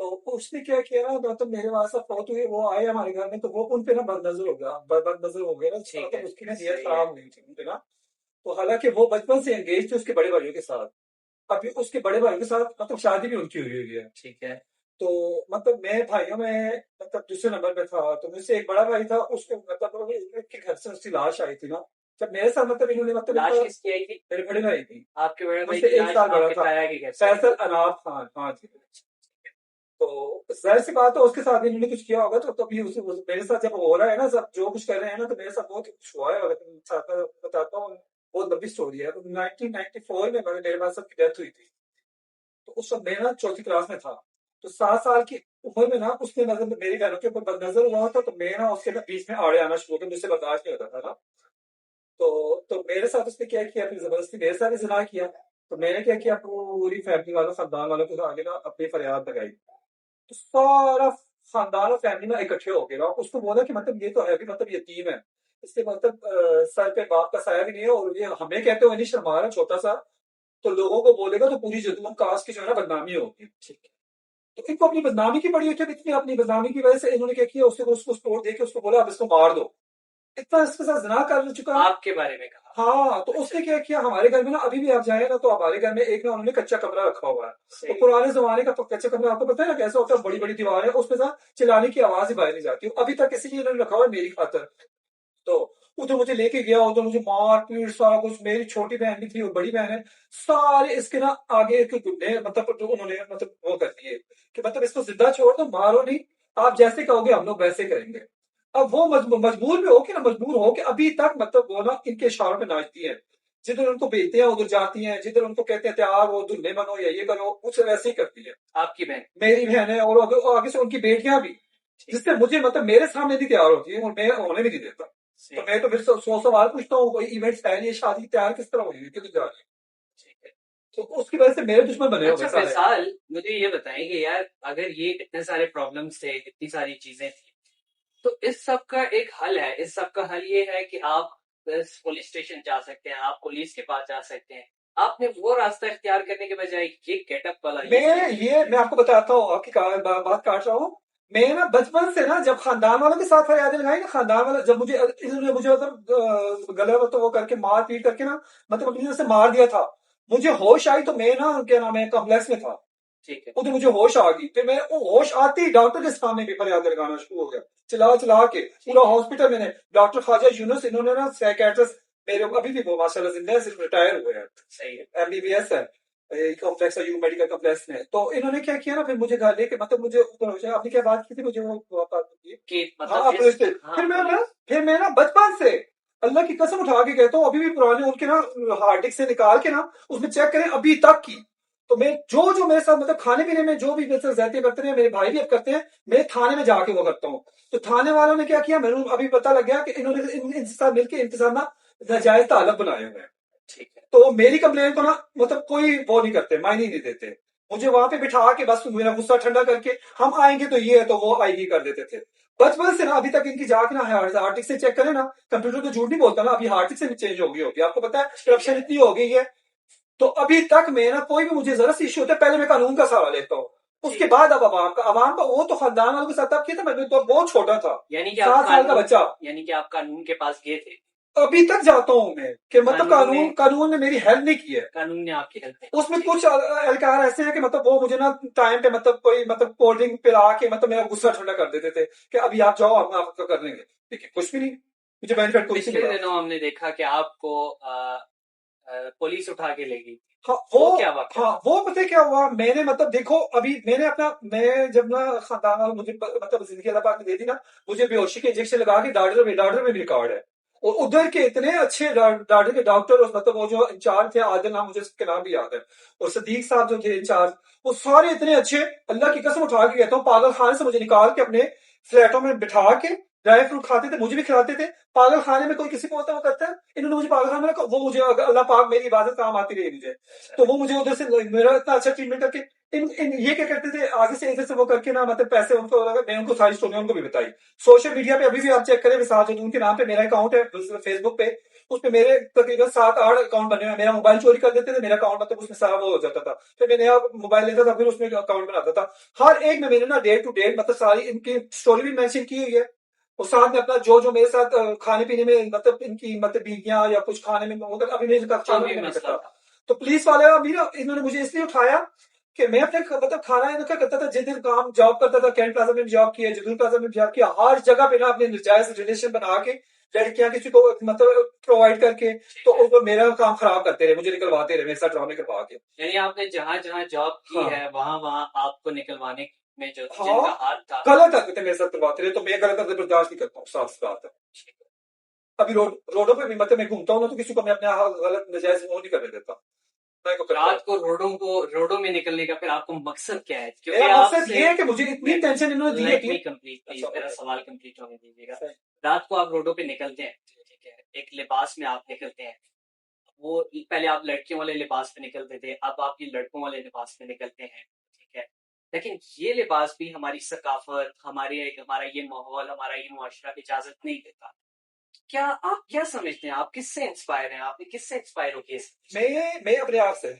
تو اس نے کیا کیا نا، مطلب میرے وہاں سے فوت ہوئے، وہ آئے ہمارے گھر میں، تو وہ ان پہ نا بد نظر ہو گیا، بد نظر ہو گیا نا، ٹھیک ہے، مطلب اس کی نا نیت صحیح ہے، خراب ہوئی تھی ان پہ نا۔ تو حالانکہ وہ بچپن سے انگیج تھے اس کے بڑے بھائیوں کے ساتھ، ابھی اس کے بڑے بھائیوں کے ساتھ مطلب شادی بھی ان کی ہوئی ہے۔ ٹھیک ہے، تو مطلب میں بھائیوں میں مطلب دوسرے نمبر پہ تھا، تو مجھ سے ایک بڑا بھائی تھا، اس کے مطلب ان کے گھر سے اس کی لاش آئی تھی نا، جب میرے ساتھ مطلب انہوں نے مطلب ان لاش کا، کس کی آئی تھی؟ میرے بڑے بھائی کی، آپ کے بڑے مجھ بھائی سے کی ایک لاش سال بڑا آپ کے تھا، تایا کے گھر سے آئی فیصل تھی؟ اناب خان، ہاں جی۔ تو ظاہر سی بات ہے اس کے ساتھ انہوں نے کچھ کیا ہوگا، تو تبھی میرے ساتھ جب ہو رہا ہے نا، سب جو کچھ کر رہے ہیں نا، تو میرے ساتھ بہت کچھ ہوا ہے، اگر بتاتا ہوں، بہت لمبی اسٹوری ہے۔ 1994 میں میرے پاس سب کی ڈیتھ ہوئی تھی، تو اس وقت میں نا چوتھی کلاس میں تھا، تو 7 سال کی عمر میں نا اس نے نظر میری بہنوں کے اوپر بد نظر ہوا تھا، تو میں نا اس کے بیچ میں آڑے آنا شروع ہو گیا، مجھ سے برداشت نہیں ہوتا تھا نا۔ تو میرے ساتھ اس نے کیا کیا، پھر زبردستی میرے ساتھ بھی زنا کیا، تو میں نے کیا کیا، پوری فیملی والوں خاندان والوں کے آگے نا اپنی فریاد لگائی، تو سارا خاندان اور فیملی نا اکٹھے ہو گئے نا، اس کو بولا کہ مطلب یہ تو ہے بھی مطلب یتیم ہے، اس کے مطلب سر پہ باپ کا سایہ بھی نہیں ہے، اور یہ ہمیں کہتے ہوئے نہیں شرما رہا چھوٹا سا، تو لوگوں کو بولے گا تو پوری جدوں کاسٹ کی جو ہے نا بدنامی ہوگی۔ ٹھیک ہے، تو ان کو اپنی بدنامی کی بڑی ہوئی تھی، اتنی اپنی بدنامی کی وجہ سے انہوں نے کیا کیا، اس کو توڑ دے کے اس کو بولا اب اس کو مار دو، اتنا اس کے ساتھ زنا کر چکا۔ آپ کے بارے میں کہا؟ ہاں، تو اس نے کیا کیا، ہمارے گھر میں نا ابھی بھی آپ جائیں نا، تو ہمارے گھر میں ایک نا انہوں نے کچا کمرہ رکھا ہوا ہے، تو صحیح، پرانے زمانے کا کچا کمرہ آپ کو پتہ ہے نا کیسا ہوتا ہے، بڑی بڑی دیواریں، اس میں نا چلانے کی آواز ہی باہر نہیں جاتی، ابھی تک اسی لیے انہوں نے رکھا ہوا ہے میری خاطر۔ تو ادھر مجھے لے کے گیا، ادھر مجھے مار پیٹ سارا کچھ، میری چھوٹی بہن بھی تھی اور بڑی بہن ہے، سارے اس کے نا آگے کے گڈے مطلب جو انہوں نے مطلب وہ کر دیے کہ مطلب اس کو زندہ چھوڑ دو، مارو نہیں، آپ جیسے کہو گے ہم لوگ ویسے کریں گے۔ اب وہ مجبور بھی ہو کے نا، مجبور ہو کے ابھی تک مطلب وہ نا ان کے اشاروں پہ ناچتی ہے، جدھر ان کو بھیجتے ہیں ادھر جاتی ہیں، جدھر ان کو کہتے ہیں تیار ہو دلہے بنو یا یہ کرو، کچھ ویسے ہی کرتی ہے۔ آپ کی بہن؟ میری بہن ہے، اور آگے سے ان کی بیٹیاں بھی، جس سے مجھے مطلب میرے سامنے نہیں تیار ہوتی ہے اور میں ہونے بھی نہیں دیتا، تو میں تو پھر 100 سوال پوچھتا ہوں، کوئی ایونٹ ہے یہ شادی تیار کس طرح ہوئی کدھر جا رہی ہے، تو اس کی وجہ سے میرے دشمن بنے اچھا ہوئے سارے۔ فیصال، مجھے یہ بتائیں کہ یار اگر یہ اتنے سارے پرابلمس تھے، اتنی ساری چیزیں تھیں، تو اس سب کا ایک حل ہے، اس سب کا حل یہ ہے کہ آپ پولیس اسٹیشن جا سکتے ہیں، آپ پولیس کے پاس جا سکتے ہیں، آپ نے وہ راستہ اختیار کرنے کے بجائے یہ گیٹ اپ والا میں آپ کو بتاتا ہوں، آپ کی بات کاٹ رہا ہوں، میں نا بچپن سے نا جب خاندان والوں کے ساتھ فریادیں لگائی نا، خاندان والے جب مجھے انہوں نے مجھے مطلب گلے وہ کر کے مار پیٹ کر کے نا مطلب اپنی طرف سے مار دیا تھا، مجھے ہوش آئی تو میں نا کیا نام ہے کمپلیکس میں تھا، ٹھیک ہے، ادھر مجھے ہوش آ گئی، پھر میں ہوش آتی ہی ڈاکٹر کے سامنے بھی فریاد لگانا شروع ہو گیا، چلا چلا کے پورا ہاسپٹل میں نے، ڈاکٹر خواجہ یونس انہوں نے نا سائیکیٹرسٹ، میرے ابھی بھی وہ ماشاء اللہ زندہ ہے، صرف ریٹائر ہوئے ہیں، صحیح ہے، MBBS ہے کمپلیکس ہے، یو میڈیکل کمپلیکس میں، تو انہوں نے کیا کیا نا، پھر مجھے گھر لے کے مطلب مجھے اوپر ہو جائے، آپ نے کیا بات کی تھی مجھے وہ بات کی، کہ ہاں مطلب پولیس اس سے، ہاں پھر میں نا بچپن سے اللہ کی قسم اٹھا کے کہتا ہوں، ابھی بھی پرانے ان کے نا ہارڈ ڈسک سے نکال کے نا اس میں چیک کریں ابھی تک کی، تو میں جو میرے ساتھ مطلب کھانے پینے میں جو بھی میرے ساتھ زیادتی کرتے ہیں، میرے بھائی بھی اب کرتے ہیں، میں تھانے میں جا کے وہ کرتا ہوں، تو تھانے والوں نے کیا کیا، میں نے ابھی پتہ لگ گیا کہ انہوں نے ان کے ساتھ مل کے انتظام ناجائز تعلق بنائے ہوئے ہیں، ٹھیک ہے، تو میری کمپلین کو نا مطلب کوئی وہ نہیں کرتے، معنی نہیں دیتے، مجھے وہاں پہ بٹھا کے بس میرا غصہ ٹھنڈا کر کے ہم آئیں گے تو یہ ہے تو وہ آئے گی کر دیتے تھے، بچپن سے نا ابھی تک ان کی جا کے نا ہارڈ ڈسک سے چیک کریں نا، کمپیوٹر تو جھوٹ نہیں بولتا نا، ابھی ہارڈ ڈسک سے بھی چینج ہو گئی ہوگی، آپ کو پتا ہے کرپشن اتنی ہو گئی ہے، تو ابھی تک میں نا کوئی بھی مجھے ذرا سی ایشو ہوتا ہے پہلے میں قانون کا سہارا لیتا ہوں، اس کے بعد اب عوام کا وہ تو خاندان والوں کے ساتھ اب کیا تھا، میں تو بہت چھوٹا تھا، یعنی کہ 7 سال کا بچہ، یعنی کہ آپ قانون کے پاس گئے تھے؟ ابھی تک جاتا ہوں میں کہ مطلب قانون نے میری ہیلپ نہیں کی ہے، قانون نے آپ کی ہیلپ اس میں کچھ اہلکار ایسے ہیں کہ مطلب وہ مجھے نا ٹائم پہ مطلب کوئی مطلب کولڈ ڈرنک پلا کے مطلب میرا غصہ ٹھنڈا کر دیتے تھے کہ ابھی آپ جاؤ ہم آپ کا کر لیں گے، ٹھیک ہے، کچھ بھی نہیں، مجھے بینیفٹ کوئی نہیں پچھلے ملا۔ دنوں ہم نے دیکھا کہ آپ کو پولیس اٹھا کے لے گئی، ہاں وہ کیا واقعہ؟ ہاں وہ پتہ کیا ہوا، میں نے مطلب دیکھو ابھی میں نے اپنا میں جب نا خاندان والوں مجھے مطلب زندگی اللہ پاک نے دے دی نا، مجھے بے ہوشی کے انجیکشن لگا کے ڈاکٹر میں بھی ریکارڈ ہے، اور ادھر کے اتنے اچھے ڈاکٹر کے ڈاکٹر اور مطلب وہ جو انچارج تھے عادل نام، مجھے اس کے نام بھی یاد ہے، اور صدیق صاحب جو تھے انچارج، وہ سارے اتنے اچھے، اللہ کی قسم اٹھا کے کہتا ہوں، پاگل خانے سے مجھے نکال کے اپنے فلیٹوں میں بٹھا کے ڈرائی فروٹ کھاتے تھے، مجھے بھی کھلاتے تھے، پاگل خانے میں کوئی کسی کو ہوتا ہے وہ کرتا ہے، انہوں نے مجھے پاگل خانے میں وہ مجھے اللہ پاک میری عبادت کام آتی رہی مجھے، تو وہ مجھے ادھر سے میرا اتنا اچھا ٹریٹمنٹ کر کے یہ کیا کرتے تھے آگے سے ادھر سے وہ کر کے نا مطلب پیسے ان کو لگا، میں ان کو ساری اسٹوریاں ان کو بھی بتائی. سوشل میڈیا پہ ابھی بھی آپ چیک کریں، وسال جدون کے نام پہ میرا اکاؤنٹ ہے فیس بک پہ، اس پہ میرے تقریباً 7-8 اکاؤنٹ بنے ہوئے ہیں. میرا موبائل چوری کر دیتے تھے، میرا اکاؤنٹ مطلب اس میں سارا وہ ہو جاتا تھا، پھر میں نیا موبائل لیتا تھا، پھر اس میں اکاؤنٹ بناتا تھا. ہر ایک میں نے نا ڈیٹ ٹو ڈیٹ مطلب ساری ان کی اسٹوری بھی مینشن کی ہوئی ہے، اور ساتھ میں اپنا جو میرے ساتھ کھانے پینے میں مطلب ان کی مطلب بیویاں یا کچھ کھانے میں مطلب ابھی میرے ساتھ جو کھانا بھی پینا نہیں مسئلہ کرتا. تھا. تو پولیس والے ابھی نا انہوں نے مجھے اس لیے اٹھایا کہ میں اپنے مطلب کھانا ان کا کرتا تھا، جس دن کام جاب کرتا تھا، کینٹ پلازا میں بھی جاب کیا، جدول پلازا میں بھی جاب کیا، ہر جگہ پہ نا اپنے نجائز ریلیشن بنا کے لڑکیاں کسی کو مطلب پرووائڈ کر کے تو وہ میرا کام خراب کرتے رہے، مجھے نکلواتے رہے میرے ساتھ ڈرامے کروا کے. یعنی آپ نے جہاں جہاں جاب کی ہاں ہے وہاں وہاں آپ کو نکلوانے میں جو جن ہاں کا ہاتھ تھا. غلط حرکتیں میرے ساتھ کرواتے رہے، تو میں غلط حرکتیں برداشت نہیں کرتا ہوں، صاف سی بات ہے. ابھی روڈوں پہ بھی مطلب میں گھومتا ہوں نا، تو کسی کو میں اپنے غلط نجائز وہ نہیں کرنے دیتا. میں کو کرتا رات کو روڈوں میں نکلنے کا پھر آپ کو مقصد کیا ہے؟ میرا کیونکہ آپ مقصد یہ ہے کہ مجھے اتنی ٹینشن انہوں نے دی لیٹ ہوتی می ہے. کمپلیٹ پلیز، اچھا میرا اوکے سوال کمپلیٹ ہونے دیجیے گا. رات کو آپ روڈوں پہ نکلتے ہیں، ٹھیک ہے، ایک لباس میں آپ نکلتے ہیں. وہ پہلے آپ لڑکیوں والے لباس پہ نکلتے تھے، اب آپ یہ لڑکوں والے لباس پہ نکلتے ہیں، ٹھیک ہے. لیکن یہ لباس بھی ہماری ثقافت، ہمارا یہ ماحول، ہمارا یہ معاشرہ اجازت نہیں دیتا. کیا آپ کیا سمجھتے ہیں؟ آپ کس سے انسپائر ہیں؟ آپ نے کس سے انسپائر ہو کے میں اپنے آپ سے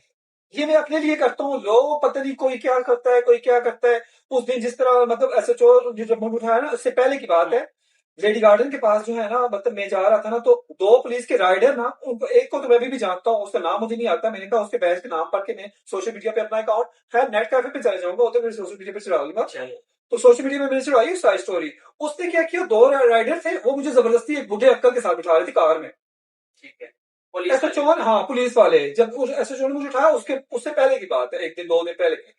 یہ میں اپنے لیے کرتا ہوں. لوگ پتہ نہیں کوئی کیا کرتا ہے، کوئی کیا کرتا ہے. اس دن جس طرح مطلب ایس ایچ او جب منہ اٹھایا نا، اس سے پہلے کی بات ہے، لیڈی گارڈن کے پاس جو ہے نا مطلب میں جا رہا تھا نا، تو 2 پولیس کے رائڈر نا، ان کو ایک کو تو میں بھی جانتا ہوں، اس کا نام مجھے نہیں آتا. میں نے کہا اس کے بیچ کے نام پڑھ کے میں سوشل میڈیا پہ اپنا اکاؤنٹ خیر نیٹ کیفے پہ چلے جاؤں گا، ادھر میں سوشل میڈیا پہ چلا لوں گا. تو سوشل میڈیا پہ میں نے چڑھائی اس ساری اسٹوری. اس نے کیا کیا، 2 رائڈر تھے، وہ مجھے زبردستی ایک بوڑھے انکل کے ساتھ بٹھا رہے تھے کار میں. ٹھیک ہے، ایس ایچ او، ہاں پولیس والے. جب ایس ایچ او نے مجھے اٹھایا، اس سے پہلے کی بات ہے، 1 دن 2 دن پہلے کی.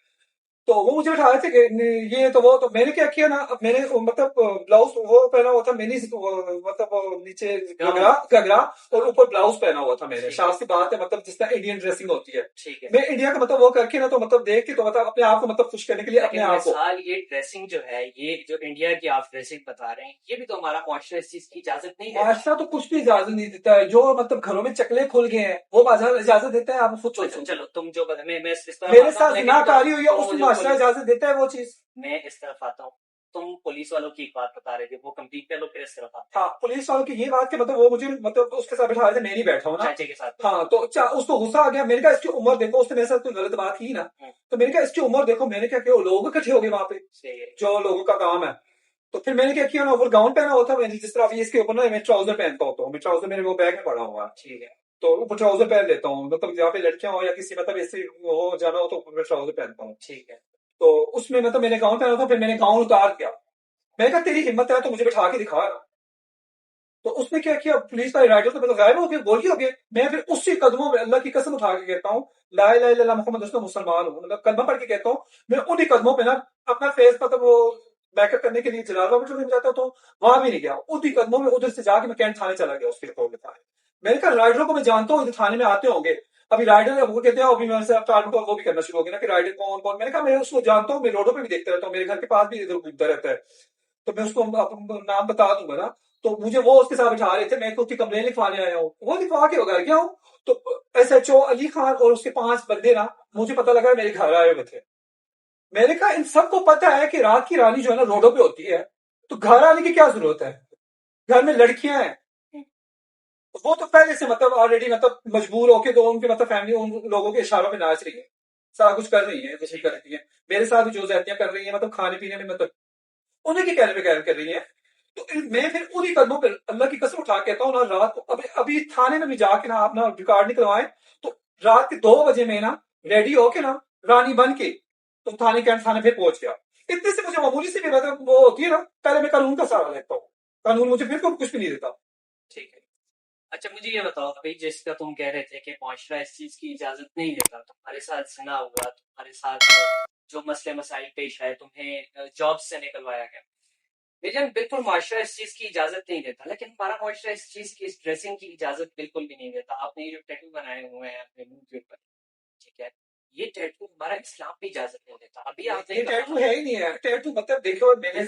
تو وہ مجھے اٹھا رہے تھے کہ یہ تو وہ. تو میں نے کیا کیا نا، میں نے مطلب بلاؤز وہ پہنا ہوا تھا، میں نے مطلب نیچے گھگرا اور اوپر بلاؤز پہنا ہوا تھا. میں نے صاف سی بات ہے مطلب جس طرح انڈین ڈریسنگ ہوتی ہے، میں انڈیا کا مطلب وہ کر کے نا، تو مطلب دیکھ کے تو مطلب اپنے آپ کو مطلب خوش کرنے کے لیے اپنے آپ کو. یہ ڈریسنگ جو ہے، یہ جو انڈیا کی آپ ڈریسنگ بتا رہے ہیں، یہ بھی تو ہمارا معاشرہ اس چیز کی اجازت نہیں ہے. معاشرہ تو کچھ بھی اجازت نہیں دیتا ہے. جو مطلب گھروں میں چکلے کھل گئے ہیں وہ بازار اجازت دیتا ہے. آپ خود سوچو، چلو تم جو میں اس طرح میرے ساتھ زنا کاری ہوئی ہے، اس میں معاشرہ اجازت دیتا ہے وہ چیز. میں اس طرف آتا ہوں. تم پولیس والوں کی ایک بات بتا رہے تھے، وہ کمپلیٹ کر لو پھر اس طرف آتا. ہاں پولیس والوں کی یہ بات کہ مطلب وہ مجھے مطلب اس کے ساتھ بٹھا رہے تھے، میں نہیں بیٹھا ہوں نا چاچے کے ساتھ. ہاں تو اس کو غصہ آ گیا. میں نے کہا اس کی عمر دیکھو، اس نے میرے ساتھ کوئی غلط بات کی نا، تو میں نے کہا اس کی عمر دیکھو. میں نے کیا کہ لوگ اکٹھے ہو گئے وہاں پہ، جو لوگوں کا کام ہے. تو پھر میں نے کیا کیا نا، اوور گاؤن پہنا ہوا تھا میں نے، جس طرح ابھی اس کے اوپر نا میں ٹراؤزر پہنتا ہوتا ہوں. میں ٹراؤزر میرے وہ بیگ میں پڑا ہوا ہے، ٹھیک ہے، تو اوپر ٹراؤزر پہن لیتا ہوں. مطلب جہاں پہ لڑکیاں ہو یا کسی مطلب ایسے وہ جانا ہو تو اوپر میں ٹراؤزر پہنتا ہوں. ٹھیک ہے. تو اس میں مطلب میں نے گاؤن پہنا تھا. پھر میں نے گاؤن اتار کیا. میں نے کہا تیری ہمت ہے تو مجھے بٹھا کے دکھا. تو اس نے کیا کیا، پولیس کا رائڈر تو مطلب غائب ہو گیا، گولی ہو گیا. میں پھر اسی قدموں میں اللہ کی قسم اٹھا کے کہتا ہوں لا الہ الا اللہ محمد رسول اللہ، مسلمان ہوں، مطلب کلمہ پڑھ کے کہتا ہوں. میں انہی قدموں پہ نا اپنا فیس مطلب وہ بیک اپ کرنے کے لیے جنازہ میں جاتا تو وہاں بھی نہیں گیا. انہی قدموں میں ادھر سے جا کے میں کینٹ تھانے چلا گیا. اس کے رپورٹ لکھا ہے. میں نے کہا رائڈروں کو میں جانتا ہوں، ادھر تھانے میں آتے ہوں گے. ابھی رائڈر وہ کہتے ہیں ابھی میں سے وہ بھی کرنا شروع ہو گیا نا کہ رائڈر کون کون. میں نے کہا میں اس کو جانتا ہوں، میں روڈوں پہ بھی دیکھتا رہتا ہوں، میرے گھر کے پاس بھی ادھر گھومتا رہتا ہے. تو میں اس کو نام بتا دوں گا نا. تو مجھے وہ اس کے ساتھ بٹھا رہے تھے، میں اس کی کمپلین لکھوانے آیا ہوں. وہ لکھوا کے گھر گیا ہوں. تو S H O Ali Khan اور اس کے 5 بندے نا مجھے پتا لگا میرے گھر آئے ہوئے تھے. میں نے کہا ان سب کو پتا ہے کہ رات کی رانی جو ہے نا روڈوں پہ ہوتی ہے، تو گھر آنے کی کیا ضرورت ہے؟ گھر میں لڑکیاں ہیں، وہ تو پہلے سے مطلب آلریڈی مطلب مجبور ہو کے تو ان کے مطلب فیملی ان لوگوں کے اشاروں پہ ناچ رہی ہے، سارا کچھ کر رہی ہے، کچھ کر رہی ہے. میرے ساتھ بھی جو زیادتیاں کر رہی ہیں مطلب کھانے پینے میں، مطلب انہیں کی کہنے پہ کہہ کر رہی ہیں. تو میں پھر انہی قدموں پہ اللہ کی قسم اٹھا کے کہتا ہوں نا، رات کو ابھی تھانے میں بھی جا کے نا آپ نا ریکارڈ نکلوائیں تو رات کے 2 بجے میں نا ریڈی ہو کے نا رانی بن کے تو تھانے پھر پہنچ گیا. اتنے سے مجھے معمولی سے بھی مطلب وہ ہوتی ہے نا، پہلے میں قانون کا سہارا لیتا ہوں. قانون مجھے بالکل کچھ بھی نہیں دیتا. ٹھیک ہے. اچھا مجھے یہ بتاؤ بھائی، جس کا تم کہہ رہے تھے کہ معاشرہ اس چیز کی اجازت نہیں دیتا، تمہارے ساتھ زنا ہوا، تمہارے ساتھ جو مسئلے مسائل پیش آئے، تمہیں جاب سے نکلوایا گیا، لیکن بالکل معاشرہ اس چیز کی اجازت نہیں دیتا. لیکن ہمارا معاشرہ اس چیز کی، اس ڈریسنگ کی اجازت بالکل بھی نہیں دیتا. آپ نے یہ جو ٹیٹو بنائے ہوئے ہیں اپنے منہ کے اوپر، ٹھیک ہے، یہ ٹیٹو ہمارا اسلام بھی اجازت نہیں دیتا. ابھی آپ نے یہ ٹیٹو ہے ہی نہیں ہے. ٹیٹو مطلب دیکھو میں نے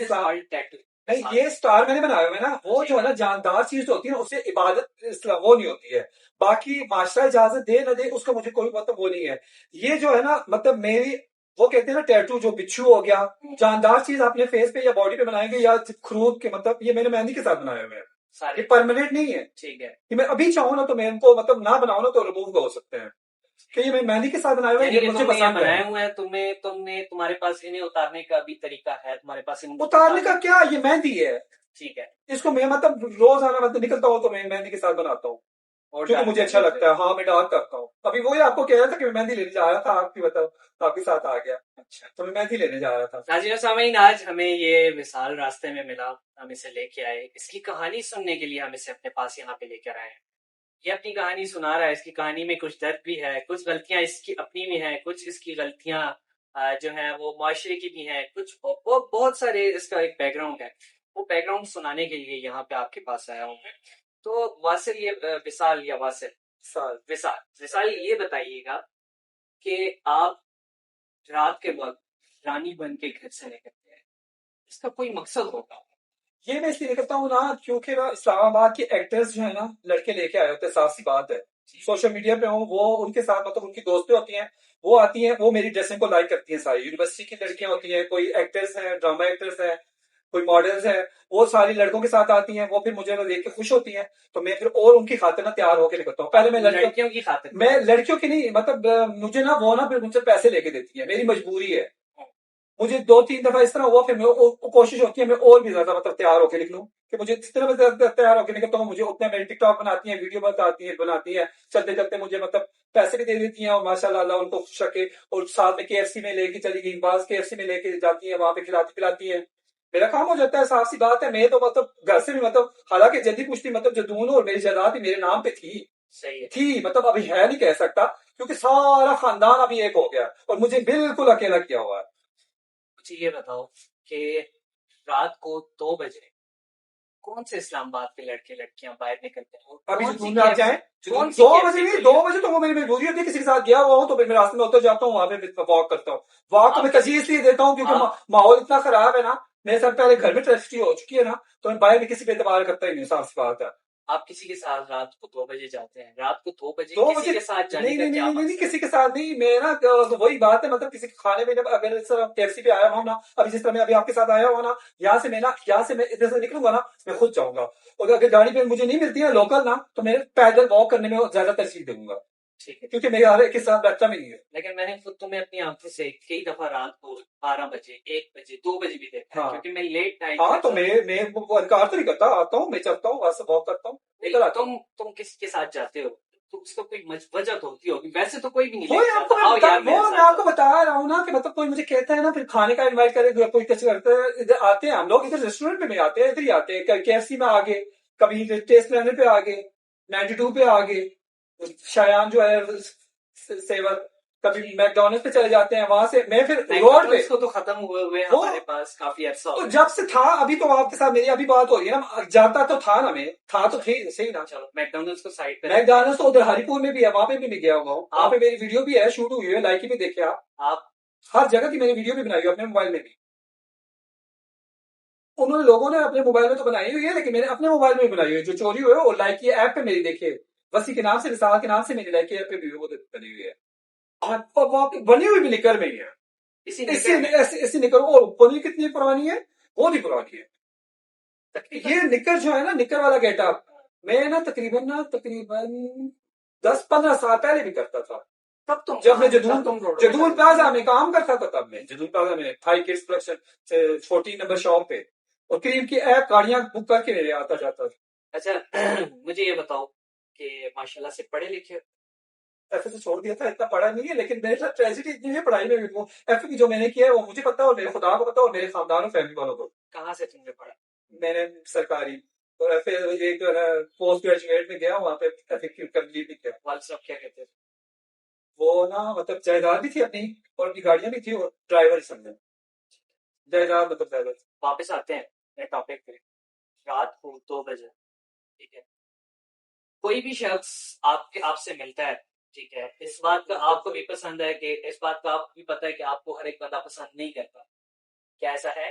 ٹیٹو نہیں، یہ سٹار میں نے بنایا ہوا ہے نا، وہ جو ہے نا جاندار چیز ہوتی ہے نا، اس سے عبادت وہ نہیں ہوتی ہے. باقی معاشرہ اجازت دے نہ دے اس کا مجھے کوئی مطلب وہ نہیں ہے. یہ جو ہے نا مطلب میری وہ کہتے ہیں نا ٹیٹو جو بچھو ہو گیا، جاندار چیز اپنے فیس پہ یا باڈی پہ بنائیں گے یا خروط کے، مطلب یہ میں نے مہندی کے ساتھ بنایا ہوئے ہیں، سارے یہ پرماننٹ نہیں ہے ٹھیک ہے. کہ میں ابھی چاہوں نا تو میں ان کو مطلب نہ بناؤں نا تو ریموو ہو سکتے ہیں، کہ یہ میں مہندی کے ساتھ بنایا ہوا ہے، یعنی یہ کہ مجھے تم نے یہ پسند ہے. بنائے ہوئے ہیں، تمہارے پاس انہیں اتارنے کا بھی طریقہ ہے، تمہارے پاس اتارنے کا کیا، یہ مہندی ہے، ٹھیک ہے. اس کو میں مطلب روزانہ مطلب نکلتا ہوں تو میں مہندی کے ساتھ بناتا ہوں اور کیونکہ مجھے اچھا لگتا ہے. ہاں میں ڈارک کرتا ہوں. ابھی وہی آپ کو کہہ رہا تھا کہ میں مہندی لینے جا رہا تھا، آپ کی مطلب آپ کے ساتھ آ گیا. اچھا. تو میں مہندی لینے جا رہا تھا. ناظرین و سامعین، آج ہمیں یہ وصال راستے میں ملا، ہم اسے لے کے آئے، اس کی کہانی سننے کے لیے ہم اسے اپنے پاس یہاں پہ لے کر آئے ہیں. یہ اپنی کہانی سنا رہا ہے، اس کی کہانی میں کچھ درد بھی ہے، کچھ غلطیاں اس کی اپنی بھی ہیں، کچھ اس کی غلطیاں جو ہیں وہ معاشرے کی بھی ہیں، کچھ بہت سارے اس کا ایک بیک گراؤنڈ ہے. وہ بیک گراؤنڈ سنانے کے لیے یہاں پہ آپ کے پاس آیا ہوں. تو واصل، یہ وصال یا وصال یہ بتائیے گا کہ آپ رات کے وقت رانی بن کے گھر سے نکلتے ہیں، اس کا کوئی مقصد ہوگا؟ یہ میں اس لیے کرتا ہوں نا کیونکہ نا اسلام آباد کے ایکٹرز جو ہے نا لڑکے لے کے آئے ہوتے ہیں، صاف سی بات ہے. سوشل میڈیا پہ ہوں، وہ ان کے ساتھ مطلب ان کی دوستیں ہوتی ہیں، وہ آتی ہیں، وہ میری ڈریسنگ کو لائک کرتی ہیں. ساری یونیورسٹی کی لڑکیاں ہوتی ہیں، کوئی ایکٹرز ہیں، ڈرامہ ایکٹرز ہیں، کوئی ماڈلز ہیں، وہ ساری لڑکوں کے ساتھ آتی ہیں، وہ پھر مجھے دیکھ کے خوش ہوتی ہیں. تو میں پھر اور ان کی خاطر نہ تیار ہو کے نکلتا ہوں. پہلے میں لڑکیوں کی خاطر میں لڑکیوں کی نہیں، مطلب مجھے نا وہ نا پھر مجھ سے پیسے لے کے دیتی ہیں، میری مجبوری ہے. مجھے 2-3 دفعہ اس طرح ہوا، پھر میں کوشش ہوتی ہے میں اور بھی زیادہ مطلب تیار ہو کے نکلوں، کہ مجھے جس طرح میں تیار ہو کے نکلتا ہوں مجھے اتنا میری ٹک ٹاک بناتی ہیں، ویڈیو بناتی ہیں، چلتے چلتے مجھے مطلب پیسے بھی دے دیتی ہیں، اور ماشاء اللہ ان کو خوش رکھے. اور ساتھ میں KFC میں لے کے چلی گئی، بعض KFC میں لے کے جاتی ہیں، وہاں پہ کھلاتی پلاتی ہیں، میرا کام ہو جاتا ہے. صاف سی بات ہے. میں تو مطلب گھر سے بھی مطلب حالانکہ جلدی پوچھتی مطلب جدون اور میری جائیداد بھی میرے نام پہ تھی مطلب ابھی ہے نہیں کہہ سکتا کیونکہ سارا خاندان ابھی ایک ہو گیا اور مجھے بالکل اکیلا کیا ہوا ہے. مجھے یہ بتاؤ کہ رات کو 2 بجے کون سے اسلام آباد کے لڑکے لڑکیاں باہر نکلتے ہیں؟ ابھی جتون میں آپ جائیں، 2 بجے نہیں، 2 بجے تو وہ میری مجبوری ہوتی ہے، کسی کے ساتھ گیا ہوا ہوں تو پھر میں راستے میں اتر جاتا ہوں، وہاں پہ واک کرتا ہوں. واک کو میں ترجیح اس لیے دیتا ہوں کیونکہ ماحول اتنا خراب ہے نا، میرے ساتھ پہلے گھر میں ٹریجڈی ہو چکی ہے نا، تو میں باہر بھی کسی پہ اعتبار کرتا ہی نہیں. صاف سی بات ہے. آپ کسی کے ساتھ رات کو 2 بجے جاتے ہیں؟ رات کو 2 بجے 2 کسی بجے کے ساتھ جانے کا کیا نہیں مقصد؟ کسی کے ساتھ نہیں. میں نا وہی بات ہے مطلب کسی کھانے میں اگر KFC پہ آیا ہوں نا، ابھی جس طرح میں ابھی آپ کے ساتھ آیا ہوں نا، یہاں سے میں ادھر سے نکلوں گا نا میں خود جاؤں گا، اور اگر گاڑی پہ مجھے نہیں ملتی ہے لوکل نا تو میں پیدل واک کرنے میں زیادہ ترجیح دوں گا. ٹھیک ہے، کیونکہ میرے ہر ایک کے ساتھ بیٹھتا میں نہیں ہے. لیکن میں نے خود تمہیں اپنی آنکھوں سے کئی دفعہ رات کو 12 بجے 1 بجے 2 بجے بھی دیکھا ہے، کیونکہ میں لیٹ نائٹ. ہاں تو میں انکار تو نہیں کرتا، آتا ہوں میں چلتا ہوں، وہاں سے واک کرتا ہوں. تم کس کے ساتھ جاتے ہو؟ تو اس کو کوئی وجہ تو ہوتی ہوگی، ویسے تو کوئی بھی نہیں وہ لے آپ کو میں آپ کو بتا رہا ہوں نا کہ مطلب کوئی مجھے کہتا ہے نا پھر کھانے کا انوائٹ کرے، کوئی کچھ کرتا ہے. ادھر آتے ہیں ہم لوگ، ادھر ریسٹورینٹ پہ میں آتے ہیں، ادھر ہی آتے ہیں. KFC میں آگے، کبھی ٹیسٹ لینڈر پہ آگے، 92 پہ آگے، شایان جو ہے سیور، کبھی میکڈونلڈ پہ چلے جاتے ہیں. وہاں سے میں پھر روڈ پہ کو تو ختم ہوئے ہمارے پاس کافی عرصہ ہو تو گیا. جب سے تھا، ابھی تو آپ کے ساتھ میری ابھی بات ہو رہی ہے نا، جاتا تو تھا نا، میں تھا تو صحیح نا. چلو میکڈونلڈس کو سائڈ پہ، میکڈونلڈس تو ادھر ہری پور میں بھی ہے، وہاں پہ بھی میں گیا ہوا ہوں، وہاں پہ میری ویڈیو بھی ہے، شوٹ ہوئی ہے، لائکی بھی دیکھے آپ ہر جگہ کی میں نے ویڈیو بھی بنائی ہے اپنے موبائل میں بھی. انہوں نے لوگوں نے اپنے موبائل میں تو بنائی ہوئی ہے لیکن میں نے اپنے موبائل میں بھی بنائی ہوئی ہے جو چوری ہوئے، اور لائکی ایپ پہ میری دیکھے، وسیع کے نام سے، وصال کے نام سے میری لائکی ایپ پہ بھی وہ بنی ہوئی ہے، اور بنی ہوئی بھی نکر میں ہی ہے. اسی نکر، اور بنی کتنی پرانی ہے، بہت ہی پرانی ہے. یہ نکر جو ہے نا، نکر والا گیٹ اپ میں نا تقریباً 10-15 سال پہلے بھی کرتا تھا. تب تم جب میں جدول پلازا میں کام کرتا تھا، تب میں جدول پلازا میں Thai kids production 14 number shop پہ، اور کریم کی ایپ گاڑیاں بک کر کے میرے آتا جاتا تھا. اچھا مجھے یہ بتاؤ کہ ماشاء اللہ سے پڑھے لکھے؟ ایف سے چھوڑ دیا تھا، اتنا پڑھا نہیں ہے لیکن میرے ساتھ ٹریجڈی اتنی ہے پڑھائی میں بھی. وہ ایف کی جو میں نے کیا ہے وہ مجھے پتا ہے، اور میرے خدا کو پتا ہے، اور میرے خاندان اور فیملی والوں کو. کہاں سے تم نے پڑھا؟ میں نے سرکاری، اور ایف ایک پوسٹ گریجویٹ میں گیا، وہاں پہ کمپلیٹ بھی کیا. والد صاحب کیا کہتے تھے؟ وہ نا مطلب جائیداد بھی تھی اپنی، اور اپنی گاڑیاں بھی تھی، اور ڈرائیور سمجھے جائیداد مطلب جائیداد. واپس آتے ہیں ٹاپک پہ. رات کو 2 بجے، ٹھیک ہے، کوئی بھی شخص آپ سے ملتا ہے، ٹھیک ہے، اس بات کا آپ کو بھی پسند ہے کہ اس بات کا آپ کو بھی پتا ہے کہ آپ کو ہر ایک بندہ پسند نہیں کرتا، کیا ایسا ہے؟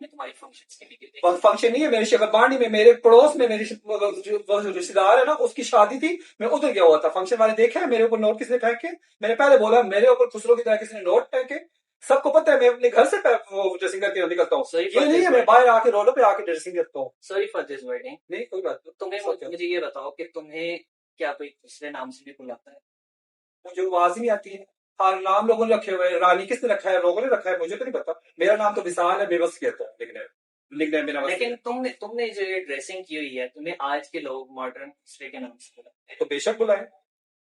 میں تمہاری فنکشنز کے لیے دیکھ فنکشن نہیں ہے میری شکربانڈی میں، میرے پڑوس میں میری وہ جو رشتے دار ہے نا اس کی شادی تھی، میں ادھر گیا ہوا تھا، فنکشن والے دیکھے میرے اوپر نوٹ کس نے پھینک کے، میں نے پہلے بولا میرے اوپر خسرو کی طرح کسی نے نوٹ پھینکے، سب کو پتہ ہے میں اپنے گھر سے وہ ڈریسنگ کر کے نکلتا ہوں، Sorry یہ for نہیں ہے this میں word. باہر آ کے رولوں پہ آ کے ڈریسنگ کرتا ہوں، Sorry for this wording. نہیں کوئی بات نہیں، تمہیں مجھے یہ بتاؤ کہ تمہیں کیا کوئی دوسرے نام سے بھی بلاتا ہے؟ مجھے آواز ہی نہیں آتی ہے، ہر نام لوگوں نے رکھے ہوئے ہیں، رانی کس نے رکھا ہے، لوگوں نے رکھا ہے، مجھے تو نہیں پتا، میرا نام تو وصال ہے، بے بس کہتا ہے لکھنے میرا بس، لیکن تم نے جو یہ ڈریسنگ کی ہوئی ہے تمہیں آج کے لوگ ماڈرن دوسرے کے نام سے بلاتے ہیں، تو بے شک بلائیں،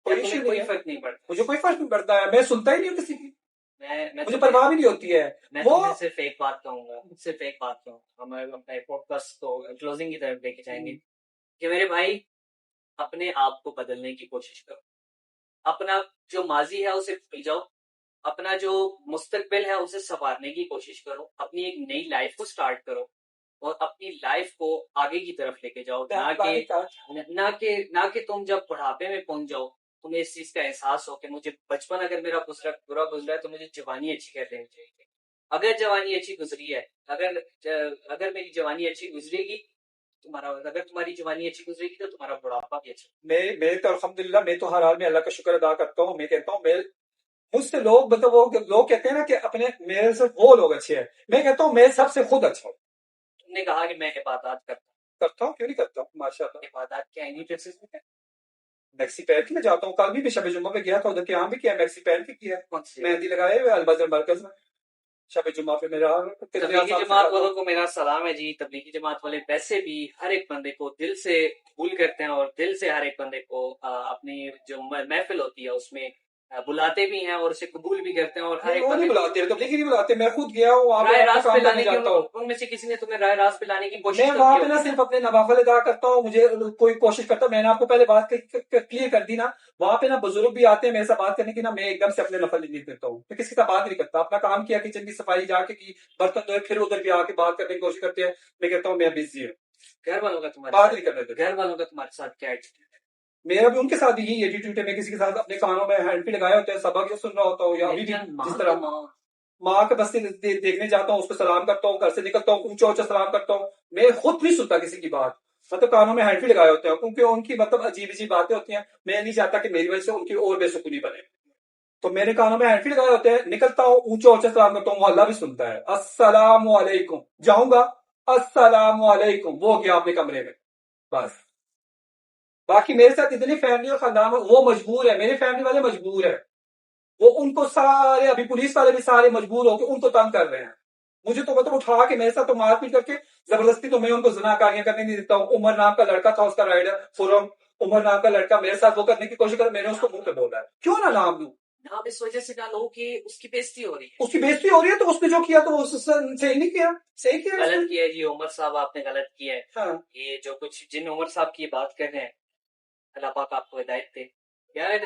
کوئی ایشو تمہیں نہیں کوئی ہے، فرق نہیں پڑتا؟ مجھے کوئی فرق نہیں پڑتا ہے، میں سنتا ہی نہیں ہوں کسی کی، میں مجھے پرواہ بھی نہیں ہوتی ہے، میں وہ تمہیں صرف ایک بات کہوں گا، صرف ایک بات کہوں گا، ہم اپنے پوڈ کاسٹ کو کلوزنگ کی طرف لے کے جائیں گے کہ میرے بھائی اپنے آپ کو بدلنے کی کوشش کرو، اپنا جو ماضی ہے اسے بھول جاؤ، اپنا جو مستقبل ہے اسے سنوارنے کی کوشش کرو، اپنی ایک نئی لائف کو سٹارٹ کرو اور اپنی لائف کو آگے کی طرف لے کے جاؤ، نہ کہ تم جب بڑھاپے میں پہنچ جاؤ تمہیں اس چیز کا احساس ہو کہ مجھے بچپن اگر میرا برا گزرا ہے تو مجھے جوانی اچھی کر لینی چاہیے، اگر جوانی اچھی گزری ہے، اگر میری جوانی اچھی گزرے گی اگر تمہاری جوانی اچھی گزرے گی تو تمہارا بڑھاپا بھی اچھا، میں تو الحمدللہ میں تو ہر حال میں اللہ کا شکر ادا کرتا ہوں، میں کہتا ہوں مجھ سے لوگ مطلب وہ لوگ کہتے ہیں نا کہ اپنے میرے سے وہ لوگ اچھے ہیں، میں کہتا ہوں میں سب سے خود اچھا ہوں، تم نے کہا کہ میں عبادات کرتا ہوں، کیوں نہیں کرتا ہوں، ماشاء اللہ، عبادات کیا اینی ڈریسز میں میکسی پہن کے میں جاتا ہوں، کل بھی شب جمعہ پہ گیا تھا ادھر کے یہاں بھی کیا میکسی پہن کے کیا، کون سی مہندی لگائے ہوئے البذر مرکز میں، شب جمعہ پہ میرا تبلیغی جماعت والوں کو میرا سلام ہے جی، تبلیغی جماعت والے ویسے بھی ہر ایک بندے کو دل سے قبول کرتے ہیں اور دل سے ہر ایک بندے کو اپنی جو محفل ہوتی ہے اس میں بلاتے بھی ہیں اور اسے قبول بھی کرتے ہیں، اور ہر ایک وہ نہیں بندے بلاتے تبلیغی نہیں بلاتے، میں خود گیا ہوں وہاں رائے پہ راست پہ کام لانے کرنے کی جاتا ہوں، ان میں سے کسی نے تمہیں رائے راست پہ لانے کی کوشش میں تو وہاں کی پہ نہ ہوگی صرف اپنے نوافل ادا کرتا ہوں، مجھے کوئی کوشش کرتا ہوں، میں نے آپ کو پہلے بات کلیئر کر دی نا، وہاں پہ نا بزرگ بھی آتے ہیں میرے ساتھ بات کرنے کی نا، میں ایک دم سے اپنے نفل نہیں دیتا ہوں، میں کسی کا بات نہیں کرتا، اپنا کام کیا کچن کی صفائی جا کے کی، برتن دھوئے، پھر ادھر بھی آ کے بات کرنے کی کوشش کرتے ہیں، میں کہتا ہوں میں بزی ہوں، گھر والوں کا بات نہیں کرنے دیتا، گھر والوں کا تمہارے ساتھ کیا ایٹیٹیوڈ ہے؟ میرا بھی ان کے ساتھ بھی یہی ایٹیٹیوڈ ہے، میں کسی کے ساتھ اپنے کانوں میں ہینڈ پہ لگائے ہوتے ہیں، سبق سن رہا ہوتا ہوں، یا ابھی بھی جس طرح ماں کے بس دیکھنے جاتا ہوں اس کو سلام کرتا ہوں، گھر سے نکلتا ہوں اونچا اونچا سلام کرتا ہوں، میں خود نہیں سنتا کسی کی بات، مطلب کانوں میں ہینڈ فری لگائے ہوتے ہیں کیونکہ ان کی مطلب عجیب عجیب باتیں ہوتی ہیں، میں نہیں چاہتا کہ میری وجہ سے ان کی اور بے سکونی بنے، تو میرے کانوں میں ہینڈ فری لگائے ہوتے ہیں، نکلتا ہوں اونچا اونچا سلام کرتا ہوں، وہ اللہ بھی سنتا ہے، السلام علیکم، جاؤں گا السلام علیکم، وہ گیا اپنے کمرے میں، بس باقی میرے ساتھ اتنی فیملی اور خاندان وہ مجبور ہے، میری فیملی والے مجبور ہے، وہ ان کو سارے ابھی پولیس والے بھی سارے مجبور ہو کے ان کو تنگ کر رہے ہیں، مجھے تو مطلب اٹھا کے میرے ساتھ تو مار پیٹ کر کے زبردستی تو میں ان کو زنا کاریاں کرنے نہیں دیتا ہوں، عمر نام کا لڑکا تھا اس کا رائڈر فورم، عمر نام کا لڑکا میرے ساتھ وہ کرنے کی کوشش کر، میں نے اس کو منہ پہ بولا ہے کیوں نہ نام لوں، نام اس وجہ سے نہ لو کہ اس کی بےزتی ہو رہی ہے، اس کی بےزتی ہو رہی ہے تو اس نے جو کیا تو اس سے صحیح نہیں کیا، صحیح کیا اس نے، غلط کیا ہے جی عمر صاحب، آپ نے غلط کیا ہے، ہاں یہ جو کچھ جن عمر صاحب کی بات کر رہے ہیں اللہ پاک آپ کو ہدایت دے یار،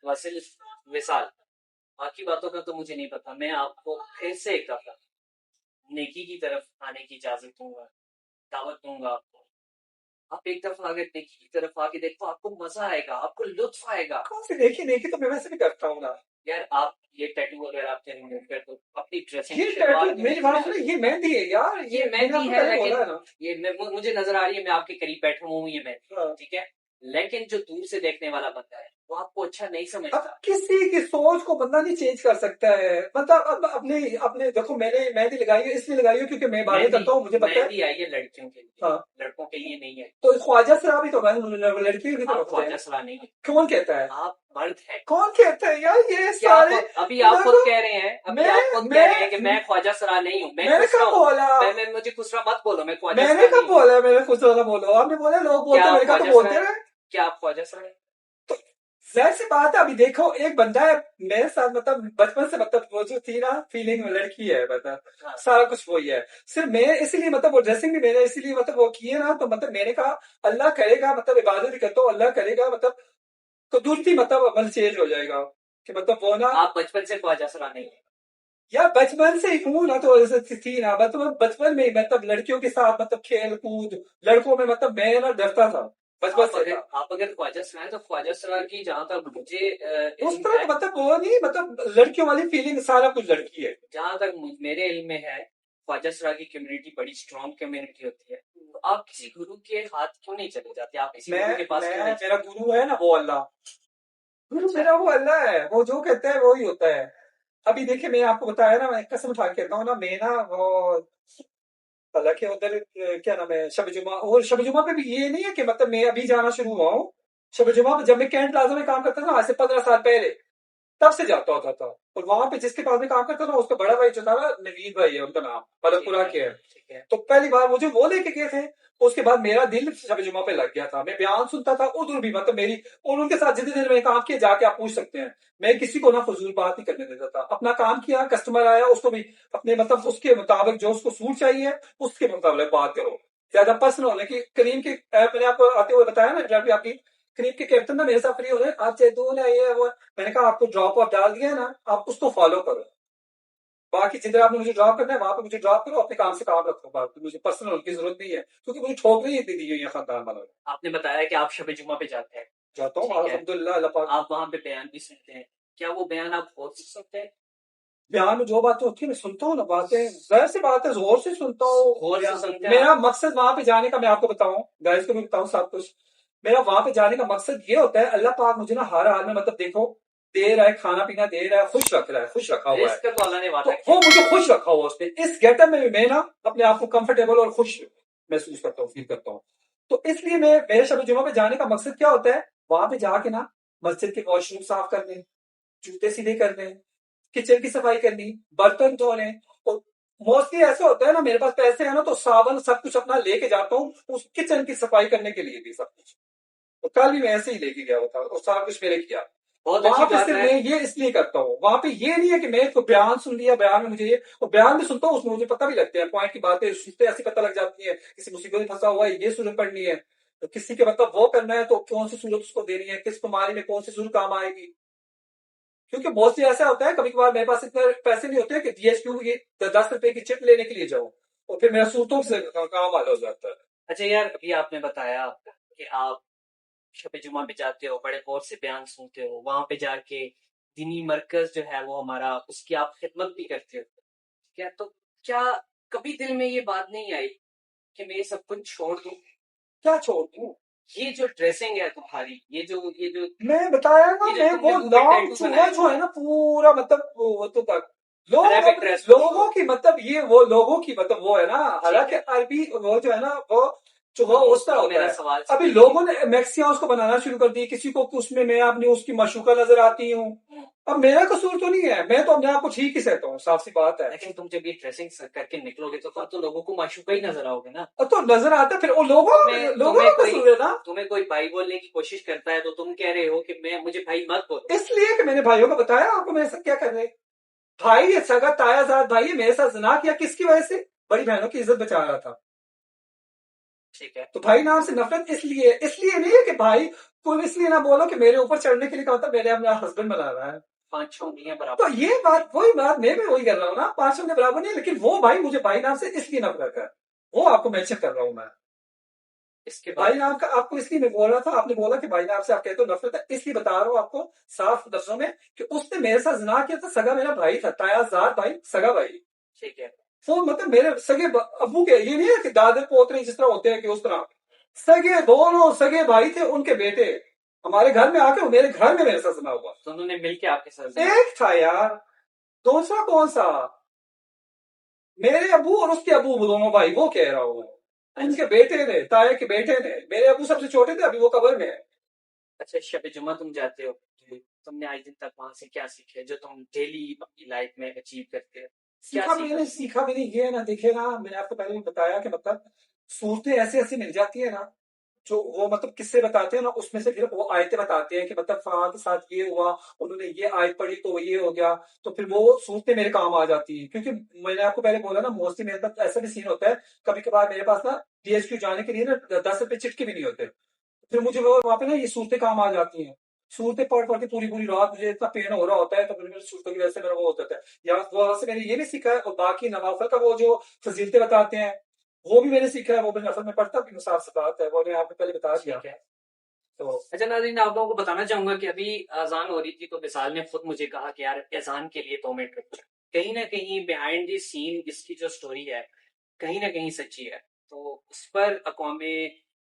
واصل وصال باقی باتوں کا تو مجھے نہیں پتا، میں آپ کو پھر سے ایک دفعہ نیکی کی طرف آنے کی اجازت دوں گا، دعوت دوں گا آپ کو، آپ ایک دفعہ اگر نیکی کی طرف آ کے دیکھو آپ کو مزہ آئے گا، آپ کو لطف آئے گا، کون سی نیکی تو میں ویسے بھی کرتا ہوں نا، یار آپ یہ ٹیٹو وغیرہ آپ کے منہ پہ تو اپنی ڈریسنگ یہ ٹیٹو میری بات سنیں، یہ مہندی ہے یار، یہ میں نے آپ مہندی کو ہے پہلے بولا ہے لیکن نا، یہ مجھے نظر آ رہی ہے میں آپ کے قریب بیٹھا ہوں یہ مہندی، ہاں۔ ٹھیک ہے، لیکن جو دور سے دیکھنے والا بندہ ہے وہ آپ کو اچھا نہیں سمجھتا، اب کسی کی سوچ کو بندہ نہیں چینج کر سکتا ہے، مطلب اب اپنے دیکھو میں نے مہندی لگائی ہے اس لیے لگائی ہے کیونکہ میں عبادت کرتا ہوں، مجھے پتا ہے، مہندی آئی ہے لڑکیوں کے لیے، ہاں لڑکوں کے لیے نہیں ہے، تو خواجہ سرا بھی تو لڑکی کی آپ طرف خواجہ سرا نہیں ہے، کون کہتا ہے، آپ مرد ہیں، کون کہتا ہے یار، یہ کیا سارے ابھی آپ خود کہہ رہے ہیں، ابھی آپ خود کہہ رہے ہیں کہ میں خواجہ سرا نہیں ہوں، میں نے کب بولا، میں مجھے خسرا مت بولو، میں خواجہ میں سرا نے نہیں کب ہوں، بولا، میں نے خود سے بولو، آپ نے بولا لوگ بولتے ہیں، میں نے کہا تو بولتے رہے، کیا آپ خواجہ سرا ہیں؟ ظاہر سی بات ہے، ابھی دیکھو ایک بندہ ہے میرے ساتھ، مطلب بچپن سے مطلب وہ جو تھی نا فیلنگ لڑکی ہے، مطلب سارا کچھ وہی ہے، صرف میں اسی لیے مطلب وہ ڈریسنگ بھی میں نے اسی لیے مطلب وہ کی ہے نا، تو مطلب میں نے کہا اللہ کرے گا، مطلب عبادت بھی کرتا ہوں اللہ کرے گا، مطلب تو دوسری مطلب عمل چینج ہو جائے گا کہ مطلب وہ نا، آپ بچپن سے خواجہ سرا نہیں ہیں، یا بچپن سے ہی ہوں نا، تو ایسے تھی نا، مطلب بچپن میں ہی مطلب لڑکیوں کے ساتھ مطلب کھیل کود، لڑکوں میں مطلب میں نا ڈرتا تھا بچپن سے تھا، آپ اگر خواجہ سرا ہیں تو خواجہ سرا کی جہاں تک مجھے اس طرح مطلب وہ نہیں، مطلب لڑکیوں والی فیلنگ سارا کچھ لڑکی ہے، جہاں تک میرے علم میں ہے خواجہ سرا کی کمیونٹی بڑی اسٹرانگ کمیونٹی ہوتی ہے، تو آپ کسی گرو کے ہاتھ کیوں نہیں چلے جاتے؟ آپ کسی گرو کے پاس کیوں نہیں میرا گرو ہے نا وہ اللہ، گرو میرا وہ اللہ ہے، وہ جو کہتا ہے وہی ہوتا ہے. ابھی دیکھیں میں آپ کو بتایا نا، میں قسم اٹھا کے کہتا ہوں نا، میں نا وہ حالانکہ ادھر کیا نام ہے شب جمعہ، اور شب جمعہ پہ بھی یہ نہیں ہے کہ مطلب میں ابھی جانا شروع ہوا ہوں. شب جمعہ پہ جب میں کینٹ پلازا میں کام کرتا تھا نا، آج سے 15 سال پہلے، تب سے جاتا ہوتا تھا. اور وہاں پہ جس کے پاس میں کام کرتا تھا اس کا بڑا بھائی جو تھا نا، نوید بھائی ہے ان کا نام، پلکپورہ کے ہے. ٹھیک ہے، تو پہلی بار مجھے وہ لے کے گئے تھے. اس کے بعد میرا دل شب جمعہ پہ لگ گیا تھا، میں بیان سنتا تھا ادھر بھی، مطلب میری اور ان کے ساتھ جتنے دن میں کام کیا جا کے آپ پوچھ سکتے ہیں، میں کسی کو نہ فضول بات نہیں کرنے دیتا تھا. اپنا کام کیا، کسٹمر آیا اس کو بھی اپنے مطلب اس کے مطابق جو اس کو سوٹ چاہیے اس کے مطابق بات کرو، زیادہ پرسنل. لیکن کریم کی میں نے آپ کو آتے ہوئے بتایا نا ڈرائیو آپ کی، کریم کے کیپٹن نا میرے ساتھ فری ہو رہے، آپ چاہے دو نا یہ وہ، میں نے کہا آپ کو ڈراپ آپ ڈال دیا ہے نا، آپ اس کو فالو کرو، باقی جدھر آپ نے مجھے ڈراپ کرنا ہے وہاں پہ مجھے ڈراپ کرو، اپنے کام سے کام رکھو، باقی مجھے پرسنل کی ضرورت نہیں ہے، کیونکہ مجھے ٹھوکری اتنی دی ہوئی ہے خاندان والوں نے. آپ نے بتایا کہ آپ شب جمعہ پہ جاتے ہیں، جاتا ہوں ٹھیک ہے، الحمدللہ، اللہ پاک. آپ وہاں پہ بیان بھی سنتے ہیں، کیا وہ بیان آپ غور سے سنتے ہیں؟ بیان میں جو باتیں ہوتی ہیں میں سنتا ہوں نا، باتیں ظاہر سی بات ہے زور سے سنتا غور سے ہوں. سنتے ہیں میرا مقصد وہاں پہ جانے کا میں آپ کو بتاؤں، گائز کو بھی بتاؤں سب کچھ. میرا وہاں پہ جانے کا مقصد یہ ہوتا ہے، اللہ پاک مجھے نا ہر حال میں مطلب دیکھو دے رہا ہے، کھانا پینا دے رہا ہے، خوش رکھ رہا ہے، خوش رکھا ہوا ہے. رزق کا تو اللہ نے تو وعدہ کیا. وہ مجھے خوش رکھا ہوا اس نے، اس گیٹ اپ میں میں نا اپنے آپ کو کمفرٹیبل اور خوش محسوس کرتا ہوں، فیل کرتا ہوں. تو اس لیے میں میرے شب جمعہ پہ جانے کا مقصد کیا ہوتا ہے، وہاں پہ جا کے نا مسجد کے واش روم صاف کرنے، جوتے سیدھے کرنے، کچن کی صفائی کرنی، برتن دھونے. اور موسٹلی ایسا ہوتا ہے نا میرے پاس پیسے ہیں نا تو صابن سب کچھ اپنا لے کے جاتا ہوں اس کچن کی صفائی کرنے کے لیے بھی سب کچھ. تو کل بھی میں ایسے ہی لے کے گیا تھا اور سب کچھ میرے کیا. بہت وہاں اچھی پہ بات صرف ہے. میں یہ اس لیے کرتا ہوں، وہاں پہ یہ نہیں ہے کہ میں کو بیان سن لیا، بیان میں مجھے یہ، اور بیان بھی سنتا ہوں اس میں مجھے پتہ بھی لگتے ہیں پوائنٹ کی باتیں سنتے ایسی پتہ لگ جاتی ہیں، کسی مصیبت میں پھنسا ہوا ہے یہ سورت پڑھنی ہے، تو کسی کے مطلب وہ کرنا ہے تو کون سی سورت اس کو دینی ہے، کس بیماری میں کون سی سورت کام آئے گی. کیونکہ بہت سی ایسا ہوتا ہے کبھی کبھار میرے پاس اتنے پیسے نہیں ہوتے کہ ڈی ایچ کیو کی 10 روپے کی چپ لینے کے لیے جاؤں، اور پھر میرا سوتوں سے کام والا ہو جاتا ہے. اچھا یار، ابھی آپ نے بتایا کہ آپ شب جمعہ پہ جاتے ہو، بڑے غور سے بیان سنتے ہو، وہاں پہ جا کے دینی مرکز جو ہے وہ ہمارا، اس کی آپ خدمت بھی کرتے ہو، کیا تو کیا کبھی دل میں یہ بات نہیں آئی کہ میں یہ سب کچھ چھوڑ دوں؟ کیا چھوڑ دوں؟ یہ جو ڈریسنگ ہے تمہاری، یہ جو میں بتایا نا، یہ جو میں تم نے وہ منہ پہ لانگ ٹیٹو چوہا بنائے جو ہے نا پورا مطلب وہ تو تک عربک ڈریس لوگوں کی مطلب یہ وہ لوگوں کی مطلب وہ ہے نا، حالانکہ عربی وہ جو ہے نا وہ چوہا اس طرح ہوتا میرا ہے. سوال ابھی لوگوں نے میکسیاں اس کو بنانا شروع کر دی، کسی کو اس میں اپنی اس کی معشوقہ نظر آتی ہوں. اب میرا قصور تو نہیں ہے، میں تو اپنے آپ کو ٹھیک ہی سہتا ہوں، صاف سی بات ہے. لیکن تم جب یہ ڈریسنگ کر کے نکلو گے تو پھر تو لوگوں کو معشوقہ ہی نظر آؤ گے نا. تو نظر آتا ہے پھر وہ لوگوں کا قصور ہے نا. تمہیں کوئی بھائی بولنے کی کوشش کرتا ہے تو تم کہہ رہے ہو کہ مجھے بھائی مت بولو. اس لیے کہ میں نے بھائیوں کو بتایا آپ کو میرے ساتھ کیا کر رہے، بھائی یہ سگا تایا زاد بھائی میرے ساتھ زنا کیا کس کی وجہ سے، بڑی بہنوں کی عزت بچا رہا تھا. ٹھیک ہے، تو بھائی نام سے نفرت اس لیے نہیں ہے کہ بھائی کوئی اس لیے نہ بولو کہ میرے اوپر چڑھنے کے لیے کہا تھا میں نے اپنا ہسبینڈ بنا رہا ہے. 5 انگلیاں تو برابر. یہ بات وہی بات میں بھی وہی کر رہا ہوں نا، 500 کے برابر نہیں، لیکن وہ بھائی مجھے بھائی نام سے اس لیے نفرت ہے، وہ آپ کو مینشن کر رہا ہوں میں. اس کے بھائی بعد نام کا آپ کو اس لیے میں بول رہا تھا، آپ نے بولا کہ بھائی نام سے آپ کہتے ہو نفرت ہے، اس لیے بتا رہا ہوں آپ کو صاف لفظوں میں کہ اس نے میرے ساتھ زنا کیا تھا، سگا میرا بھائی تھا، تایا زاد بھائی، سگا بھائی. ٹھیک ہے، وہ مطلب میرے سگے ابو کے، یہ نہیں ہے کہ دادے پوترے جس طرح ہوتے ہیں کہ اس طرح، سگے دونوں سگے بھائی تھے، ان کے بیٹے ہمارے گھر میں آ کے میرے گھر میں میرے ساتھ زنا ہوا. تو انہوں نے مل کے آپ کے ساتھ زنا. ایک تھا یار، دوسرا کون سا، میرے ابو اور اس کے ابو وہ دونوں بھائی، وہ کہہ رہا ہوں میں. ان کے بیٹے نے، تایا کے بیٹے نے، میرے ابو سب سے چھوٹے تھے، ابھی وہ قبر میں ہے. اچھا شب جمعہ تم جاتے ہو، تم نے آج دن تک وہاں سے کیا سیکھے جو تم ڈیلی اپنی لائف میں اچیو کرتے ہو؟ سیکھا میں نے یہ نا، دیکھے نا میں نے آپ کو پہلے بھی بتایا کہ مطلب صورتیں ایسے ایسے مل جاتی ہیں نا، جو وہ مطلب قصے بتاتے ہیں نا، اس میں سے پھر وہ آیتیں بتاتے ہیں کہ مطلب فلاں کے ساتھ یہ ہوا، انہوں نے یہ آیت پڑھی تو یہ ہو گیا، تو پھر وہ صورتیں میرے کام آ جاتی ہیں. کیونکہ میں نے آپ کو پہلے بولا نا موسٹلی میرے پاس ایسا بھی سین ہوتا ہے کبھی کبھار میرے پاس نا ڈی ایچ کیو جانے کے لیے نا 10 روپے چٹکے بھی نہیں ہوتے، پھر مجھے وہ وہاں پہ نا یہ صورتیں کام آ جاتی ہیں. صورتیں پڑھ پڑھ کے پوری رات مجھے اتنا پین ہو رہا ہوتا ہے، تو پھر میری صورتوں کی وجہ سے میرا وہ ہوتا ہے. یا وہاں سے میں نے یہ بھی سیکھا ہے، اور باقی نوافل کا وہ جو فضیلتیں بتاتے ہیں وہ بھی میں نے سیکھا ہے، وہ بھی نفل میں پڑھتا بھی صاف سی بات ہے، وہ نے آپ کو پہلے بتا دیا. ٹھیک ہے. تو اچھا ناظرین، آپ لوگوں کو بتانا چاہوں گا کہ ابھی اذان ہو رہی تھی تو وصال نے خود مجھے کہا کہ یار اذان کے لیے 2 منٹ رک جاؤ. کہیں نہ کہیں بیہائنڈ دی سین اس کی جو سٹوری ہے کہیں نہ کہیں سچی ہے. تو اس پر اقوام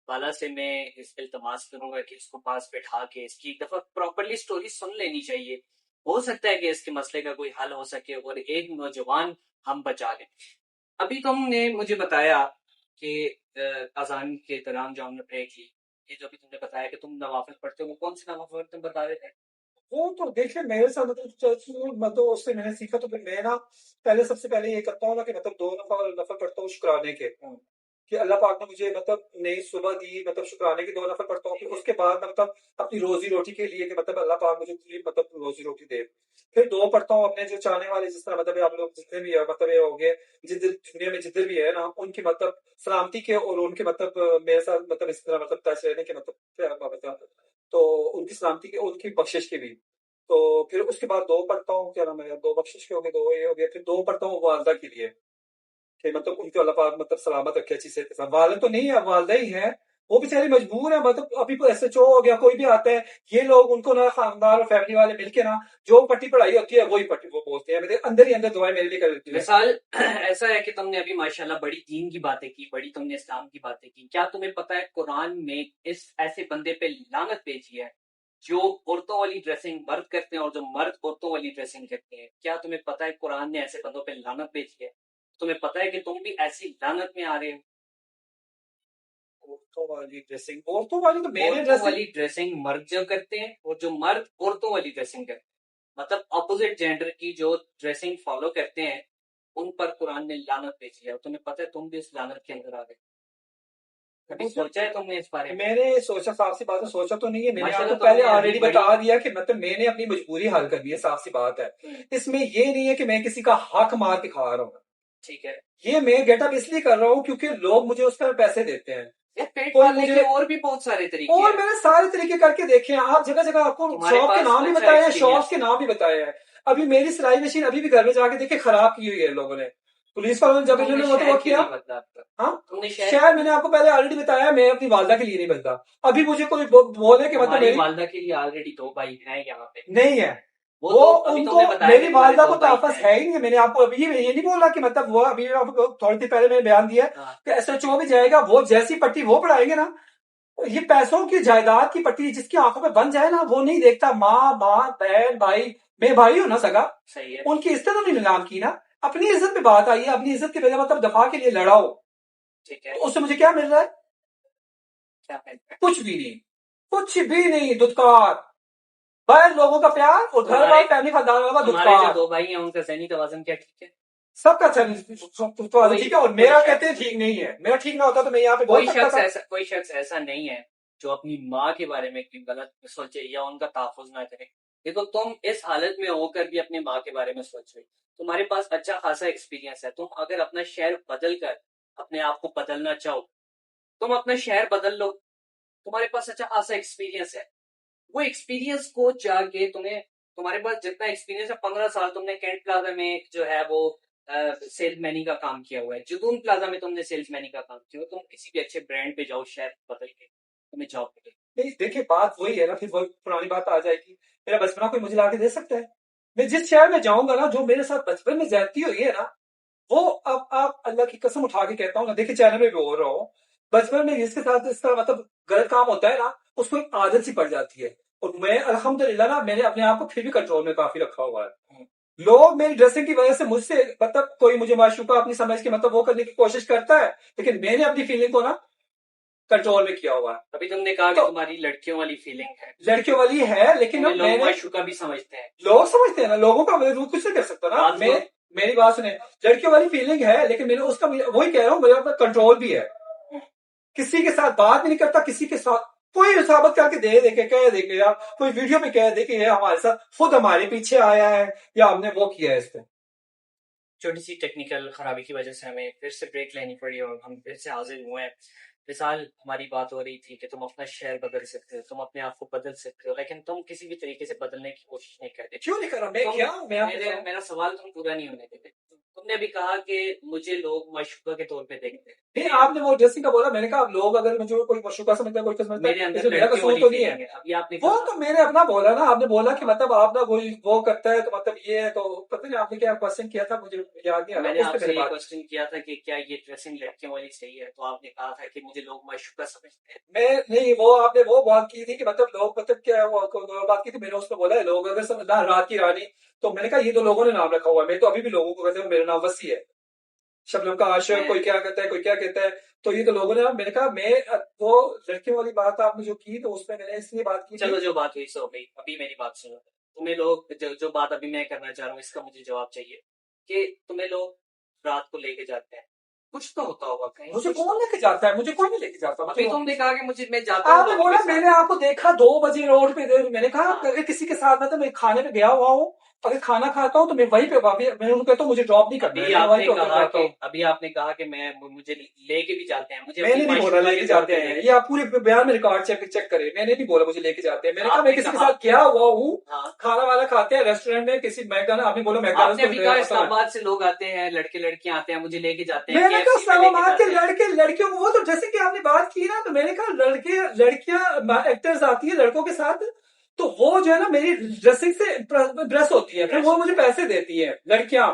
والا سے میں اس التماس کروں گا کہ اس کو پاس بٹھا کے اس کی ایک دفعہ پراپرلی سٹوری سن لینی چاہیے. ہو سکتا ہے کہ اس کے مسئلے کا کوئی حل ہو سکے اور ایک نوجوان ہم بچا لیں. ابھی تم نے مجھے بتایا کہ اذان کے دوران جو ہم نے پرے کی, یہ جو ابھی تم نے بتایا کہ تم نوافل پڑھتے ہو, وہ کون سے نوافل تم بتا رہے تھے؟ وہ تو دیکھیں میرے ساتھ مطلب چرچ میں مطلب اس سے میں نے سیکھا تو پھر میں نا پہلے سب سے پہلے یہ کرتا ہوں نا کہ مطلب 2 نفل پڑھتا ہوں شکرانے کے کہ اللہ پاک نے مجھے مطلب نئی صبح دی, مطلب شکرانے کے 2 نفل پڑھتا ہوں. پھر اس کے بعد مطلب اپنی روزی روٹی کے لیے کہ مطلب اللہ پاک مجھے مطلب روزی روٹی دے. پھر 2 پڑھتا ہوں اپنے جو چاہنے والے جس طرح مطلب آپ لوگ جتنے بھی ہے مطلب یہ ہو گئے جدھر دنیا میں جدھر بھی ہے نا ان کی مطلب سلامتی کے اور ان کے مطلب میرے ساتھ مطلب اس طرح مطلب ٹچ رہنے کے مطلب تو ان کی سلامتی کے ان کی بخشش کے بھی. تو پھر اس کے بعد 2 پڑھتا ہوں, کیا نام ہے, 2 بخشش کے ہو گئے, 2 یہ ہو گیا. پھر 2 پڑھتا ہوں والدہ کے لیے کہ مطلب ان کو اللہ پاک مطلب سلامت رکھے اچھی سے. والد تو نہیں ہے, والدہ ہی ہیں, وہ بیچاری مجبور ہیں. مطلب ابھی کوئی ایس ایچ او ہو گیا, کوئی بھی آتا ہے, یہ لوگ ان کو نا خاندان اور فیملی والے مل کے نا جو پٹی پڑھائی ہوتی ہے وہی پٹی وہ بولتے ہیں, میرے اندر ہی اندر دعائیں میرے لیے کر دیتی ہیں. مثال ایسا ہے کہ تم نے ابھی ماشاءاللہ بڑی دین کی باتیں کی, بڑی تم نے اسلام کی باتیں کی. کیا تمہیں پتا ہے قرآن میں اس ایسے بندے پہ لعنت بھیجی ہے جو عورتوں والی ڈریسنگ مرد کرتے ہیں اور جو مرد عورتوں والی ڈریسنگ کرتے ہیں؟ کیا تمہیں پتا ہے قرآن نے ایسے بندوں پہ لعنت بھیجی ہے؟ تمہیں پتا ہے کہ تم بھی ایسی لعنت میں آ رہے ہو؟ عورتوں والی ڈریسنگ, عورتوں والی تو میں نے عورتوں والی ڈریسنگ مرد جو کرتے ہیں اور جو مرد عورتوں والی ڈریسنگ کرتے ہیں, مطلب اپوزٹ جینڈر کی جو ڈریسنگ فالو کرتے ہیں ان پر قرآن نے لعنت بھیجی ہے. اور تمہیں پتہ ہے تم بھی اس لعنت کے اندر آ گئے. کبھی سوچا ہے تم نے اس بارے میں؟ میں نے سوچا, صاف سی بات ہے, سوچا تو نہیں ہے. میں نے آپ ماشاءاللہ کو تم پہلے نے ابھی آلریڈی بڑی بتا دیا کہ مطلب میں نے اپنی مجبوری حل کرنی ہے, صاف سی بات ہے. اس میں یہ نہیں ہے کہ میں کسی کا حق مار کے کھا رہا ہوں. ٹھیک ہے, یہ میں گیٹ اپ اس لیے کر رہا ہوں کیونکہ لوگ مجھے اس پر پیسے دیتے ہیں. یہ پیٹ کوئی پالنے مجھے کے اور بھی بہت سارے طریقے اور ہیں. میں نے سارے طریقے کر کے دیکھے ہیں. آپ جگہ جگہ آپ کو تمہارے شاپ کے پاس نام بھی اچھا بتائے ہیں, ایکسپیرینس شاپس کے نام بھی بتائے ہیں. ابھی میری سلائی مشین ابھی بھی گھر میں جا کے دیکھے خراب کی ہوئی ہے لوگوں نے. پولیس والوں نے جب تم انہوں نے نے وہ شہر کیوں کیا, نہیں بدلا اب تک؟ ہاں تم نے شہر میں نے آپ کو پہلے آلریڈی بتایا میں اپنی والدہ کے لیے نہیں بنتا. ابھی مجھے کوئی بولے کہ مطلب تمہاری میری والدہ کے لیے آلریڈی 2 بھائی ہیں یہاں پہ. نہیں ہے, وہ وہ تو ابھی ان تم کو نے بتایا کہ میری تمہارے والدہ 2 کو بھائی تحفظ ہیں. ہے ہی نہیں ہے. میں نے آپ کو ابھی یہ نہیں بولا کہ مطلب وہ ابھی آپ کو تھوڑی دیر پہلے میں نے بیان دیا ہاں. کہ ایس ایچ او بھی جائے گا, وہ جیسی پٹی وہ پڑھائیں گے نا, یہ پیسوں کی جائیداد کی پٹی جس کی آنکھوں پہ بن جائے نا وہ نہیں دیکھتا. ماں باپ بہن بھائی, میں بھائی ہوں نا سگا, صحیح ہے. ان کی عزت انہوں نے نیلام کی نا. اپنی عزت پہ بات آئی ہے, اپنی عزت کے بجائے مطلب دفاع کے لیے لڑاؤ. ٹھیک ہے, تو اس سے مجھے کیا مل رہا ہے؟ کیا فائدہ؟ کچھ بھی نہیں, کچھ بھی نہیں. دھتکار, باہر لوگوں کا پیار اور گھر تمہارے والے فیملی خاندان والوں کا تمہارے جو دھتکار. 2 بھائی ہیں ان کا ذہنی توازن کیا ٹھیک ہے؟ سب کا اچھا ٹھیک ہے, اور میرا کہتے ہیں ٹھیک نہیں ہے. میرا ٹھیک نہ ہوتا تو میں یہاں پہ بول سکتا تھا. کوئی شخص ایسا نہیں ہے جو اپنی ماں کے بارے میں غلط سوچے یا ان کا تحفظ نہ کرے. دیکھو تم اس حالت میں ہو کر بھی اپنی ماں کے بارے میں سوچ رہے, تمہارے پاس اچھا خاصا ایکسپیرینس ہے. تم اگر اپنا شہر بدل کر اپنے آپ کو بدلنا چاہو, تم اپنا شہر بدل لو. تمہارے پاس اچھا خاصا ایکسپیرینس ہے, وہ ایکسپیرینس کو جا کے تمہارے پاس جتنا ایکسپیرینس ہے, 15 سال تم نے کینٹ پلازا میں جو ہے وہ سیلز مینی کا کام کیا ہوا ہے, جدون پلازا میں تم نے سیلز مینی کا کام کیا ہوا. تم کسی بھی اچھے برانڈ پہ جاؤ, شہر بدل کے تمہیں جاب ملے. نہیں دیکھیں بات وہی ہے نا, پھر وہ پرانی بات آ جائے گی. میرا بچپنا کوئی مجھے لا کے دے سکتا ہے؟ میں جس شہر میں جاؤں گا نا, جو میرے ساتھ بچپن میں زیادتی ہوئی ہے نا, وہ اب آپ اللہ کی قسم اٹھا کے کہتا ہوں نا, دیکھیں چینل میں بھی بول رہا ہوں, بچپن میں جس کے ساتھ اس طرح مطلب غلط کام ہوتا ہے نا, اس کو ایک عادت سی پڑ جاتی ہے. اور میں الحمدللہ نا میں نے اپنے آپ کو پھر بھی کنٹرول میں کافی رکھا ہوا ہے. لوگ میری ڈریسنگ کی وجہ سے مجھ سے مطلب کوئی مجھے معشوقہ اپنی سمجھ کے مطلب وہ کرنے کی کوشش کرتا ہے, لیکن میں نے اپنی فیلنگ کو نا کنٹرول میں کیا ہوا ہے. ابھی تم نے کہا کہ تمہاری لڑکیوں والی فیلنگ ہے, لڑکیوں والی ہے, لیکن تمہیں میں لوگ نے معشوقہ بھی سمجھتے ہیں. لوگ سمجھتے ہیں نا, لوگوں کا میں کچھ نہیں کر سکتا نا. بات میں تو میری بات سنیں, لڑکیوں والی فیلنگ ہے, لیکن میں نے اس کا وہی کہہ رہا ہوں, میرا کنٹرول بھی ہے. کسی کے ساتھ بات بھی نہیں کرتا, کسی کے ساتھ کوئی ثابت کر کے دے کے کہہ دے کے, یا کوئی ویڈیو پہ کہہ دے کہ یہ ہمارے ساتھ خود ہمارے پیچھے آیا ہے یا ہم نے وہ کیا ہے. اس پہ چھوٹی سی ٹیکنیکل خرابی کی وجہ سے ہمیں پھر سے بریک لینی پڑی اور ہم پھر سے حاضر ہوئے ہیں. مثال ہماری بات ہو رہی تھی کہ تم اپنا شہر بدل سکتے ہو, تم اپنے آپ کو بدل سکتے ہو, لیکن تم کسی بھی طریقے سے بدلنے کی کوشش نہیں کرتے. کیوں نہیں کر رہا, میں کیا ہوں, میرا سوال تم پورا نہیں ہونے دیتے. تم نے بھی کہا کہ مجھے لوگ معشوقہ کے طور پہ دیکھتے ہیں. نہیں آپ نے وہ ڈریسنگ کا بولا, میں نے کہا لوگ اگر مجھے کوئی مشوقہ سمجھتا ہے کوئی سمجھتا میرے ہے اندر اس میں میرا لڑکیوں قصور والی تو نہیں ہے. فیلنگ ہے. ابھی آپ نے وہ کہا تو میں نے اپنا بولا نا, آپ نے بولا کہ مطلب آپ نا وہ کرتا ہے تو مطلب یہ ہے, تو پتہ نہیں آپ نے کیا کوشچن کیا تھا مجھے یاد نہیں آ میں رہا. نے اس آپ پہ سے میری یہ بات, کوشچن کیا تھا کہ کیا یہ ڈریسنگ لڑکیوں والی صحیح ہے, تو آپ نے کہا تھا کہ مجھے لوگ معشوقہ سمجھتے ہیں. میں نہیں وہ آپ نے وہ بات کی تھی کہ مطلب لوگ مطلب کیا وہ بات کی تھی, میں نے اس پہ بولا ہے لوگ اگر سمجھنا رات کی رانی, تو میں نے کہا یہ تو لوگوں نے نام رکھا ہوا ہے, میں تو ابھی بھی لوگوں کو کہتے ہیں میرا نام وسیع ہے, شبنم کا عاشق, کوئی کیا کہتا ہے کوئی کیا کہتا ہے, تو یہ تو لوگوں نے. میں نے کہا میں وہ لڑکیوں والی بات آپ نے جو کی تو اس میں نے اس لیے بات کی. چلو جو بات ہوئی سو ہو گئی. ابھی میری بات سنو. تمہیں لوگ جو بات ابھی میں کرنا چاہ رہا ہوں اس کا مجھے جواب چاہیے کہ تمہیں لوگ رات کو لے کے جاتے ہیں, کچھ تو ہوتا ہوگا کہیں. مجھے کون لے کے جاتا ہے, مجھے کوئی نہیں لے کے جاتا. ابھی تم نے کہا کہ مجھے میں جاتا ہوں آپ نے لوگوں بولا کے میں ساتھ. نے آپ کو دیکھا 2 بجے روڈ پہ, میں نے کہا اگر کسی کے ساتھ مطلب میں کھانے پہ گیا ہوا ہوں, اگر کھانا کھاتا ہوں تو میں وہیں پہ میں ان کو کہتا ہوں مجھے ڈراپ نہیں کرنا ہے, ابھی میں آپ وہیں نے پہ اتر کہا جاتا کہ ہوں. ابھی آپ نے کہا کہ مجھے لے کے بھی جاتے ہیں. مجھے میں نے نہیں بولا لے کے جاتے ہیں, یہ آپ پورے بیان میں ریکارڈ چیک کریں, میں نے نہیں بولا مجھے لے کے جاتے ہیں. میں نے کہا میں کسی کے ساتھ گیا ہوا ہوں, کھانا والا کھاتے ہیں ریسٹورینٹ میں کسی میکڈونلڈ, آپ نے بولا آپ نے ابھی کہا میکڈونلڈ. اسلام آباد سے لوگ آتے ہیں, لڑکے لڑکیاں آتے ہیں, مجھے لے کے جاتے ہیں. میں نے کہا KFC پہ اسلام لے کے آباد کے جاتے ہیں. لڑکے لڑکیوں کو, وہ تو جیسے کہ آپ نے بات کی نا, تو میں نے کہا لڑکیاں ایکٹرز آتی ہیں لڑکوں کے ساتھ, تو وہ جو ہے نا میری ڈریسنگ سے ڈریس ہوتی ہے, پھر وہ مجھے پیسے دیتی ہیں لڑکیاں,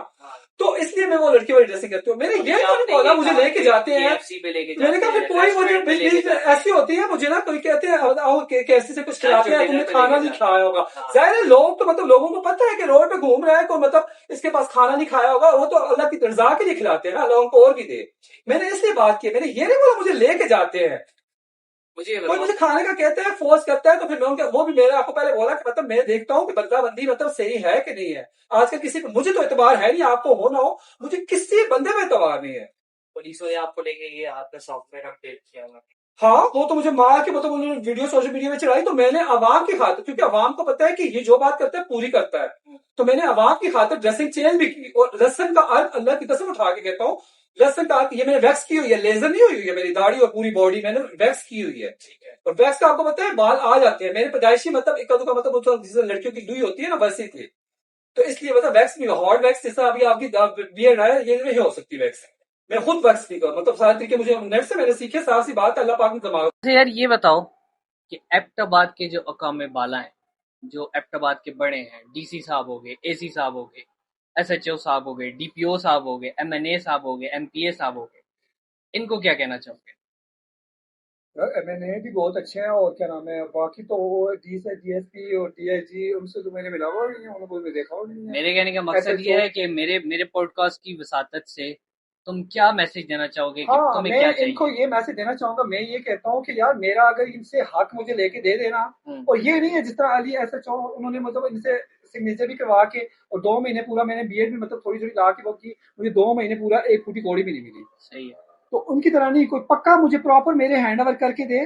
تو اس لیے میں وہ لڑکی والی ڈریسنگ کرتی ہوں. میں نے یہ تو نہیں بولا مجھے لے کے جاتے ہیں. KFC پہ لے کے میں نے جاتے کہا پھر ہیں, کوئی مجھے ریسٹورینٹ پہ لے کے جاتے ہیں. ایسی ہوتی ہے, مجھے نا کوئی کہتے ہیں آؤ کیسی سے کچھ کھلاتے ہیں, تم نے کھانا نہیں کھایا ہوگا. ظاہر ہے لوگ تو مطلب لوگوں کو پتہ ہے کہ روڈ پہ گھوم رہا ہے کوئی, مطلب اس کے پاس کھانا نہیں کھایا ہوگا, وہ تو اللہ کی رضا کے لیے کھلاتے ہیں نا, لوگوں کو اور بھی دے. میں نے اس لیے بات کی, میں نے یہ نہیں بولا مجھے لے کے جاتے ہیں. کوئی مجھے کھانے کا کہتا ہے, فورس کرتا ہے, تو پھر میں ان کے, وہ بھی میں نے آپ کو پہلے بولا کہ مطلب میں دیکھتا ہوں کہ بندہ بندی مطلب صحیح ہے کہ نہیں ہے. آج کل کسی کو, مجھے تو اعتبار ہے نہیں, آپ کو ہو نہ ہو, مجھے کسی بندے میں اعتبار نہیں ہے. پولیسوں نے آپ کو لے کے یہ آپ کا سافٹ ویئر اپڈیٹ کیا ہوا. ہاں وہ تو مجھے مار کے مطلب انہوں نے ویڈیو سوشل میڈیا میں چڑھائی, تو میں نے عوام کی خاطر, کیونکہ عوام کو پتا ہے کہ یہ جو بات کرتا ہے پوری کرتا ہے, تو میں نے عوام کی خاطر ڈریسنگ چینج بھی کی. اور لسن کا ارتھ اللہ کی قسم اٹھا کے کہتا ہوں, لسن کا ارتھ, یہ میں نے ویکس کی ہوئی ہے, لیزر نہیں ہوئی ہوئی ہے, میری داڑھی اور پوری باڈی میں نے ویکس کی ہوئی ہے. اور ویکس کا آپ کو پتا ہے بال آ جاتے ہیں, میرے پیدائشی مطلب ایک کا مطلب جس لڑکیوں کی لوئی ہوتی ہے نا ویسی تھی, تو اس لیے مطلب ویکس نہیں, ہارڈ ویکس جیسا ابھی آپ کی بیئرڈ ہے یہ نہیں ہو سکتی ویکس. میں خود ویکس نہیں کروں, مطلب سارے طریقے مجھے نیٹ سے میں نے سیکھے, صاف سی بات ہے, اللہ پاک نے دماغ. یار یہ بتاؤ کہ ایبٹ آباد کے جو اقام بالا ہیں, جو ایبٹ آباد کے بڑے ہیں, ڈی سی صاحب ہو گئے, اے سی صاحب ہو گئے, ایس ایچ او صاحب ہو گئے, ڈی پی او صاحب ہو گئے, ایم این اے صاحب ہو گئے, ایم پی اے صاحب ہو گئے, ان کو کیا کہنا چاہو گے؟ ایم این اے بھی بہت اچھے ہیں, اور کیا نام ہے باقی تو ڈی ایس پی اور ڈی آئی جی, ان سے تو میں نے ملا ہوا نہیں ہے, انہوں کو میں دیکھا ہوا نہیں ہے. میرے کہنے کا مقصد یہ ہے کہ میرے پوڈ کاسٹ کی وساطت سے تم کیا میسج دینا چاہو گے کہ ہاں تمہیں میں کیا ان کو چاہیے؟ یہ میسج دینا چاہوں گا, میں یہ کہتا ہوں کہ یار میرا اگر ان سے حق مجھے لے کے دے دینا, اور یہ نہیں ہے جس طرح علی ایس ایچ او انہوں نے مطلب ان سے سگنیچر بھی کروا کے, اور 2 مہینے پورا میں نے بی ایڈ بھی مطلب تھوڑی تھوڑی لا کے وہ کی, مجھے 2 مہینے پورا ایک پھوٹی کوڑی بھی نہیں ملی. صحیح ہے. تو ان کی طرح نہیں, کوئی پکا مجھے پراپر میرے ہینڈ اوور کر کے دے,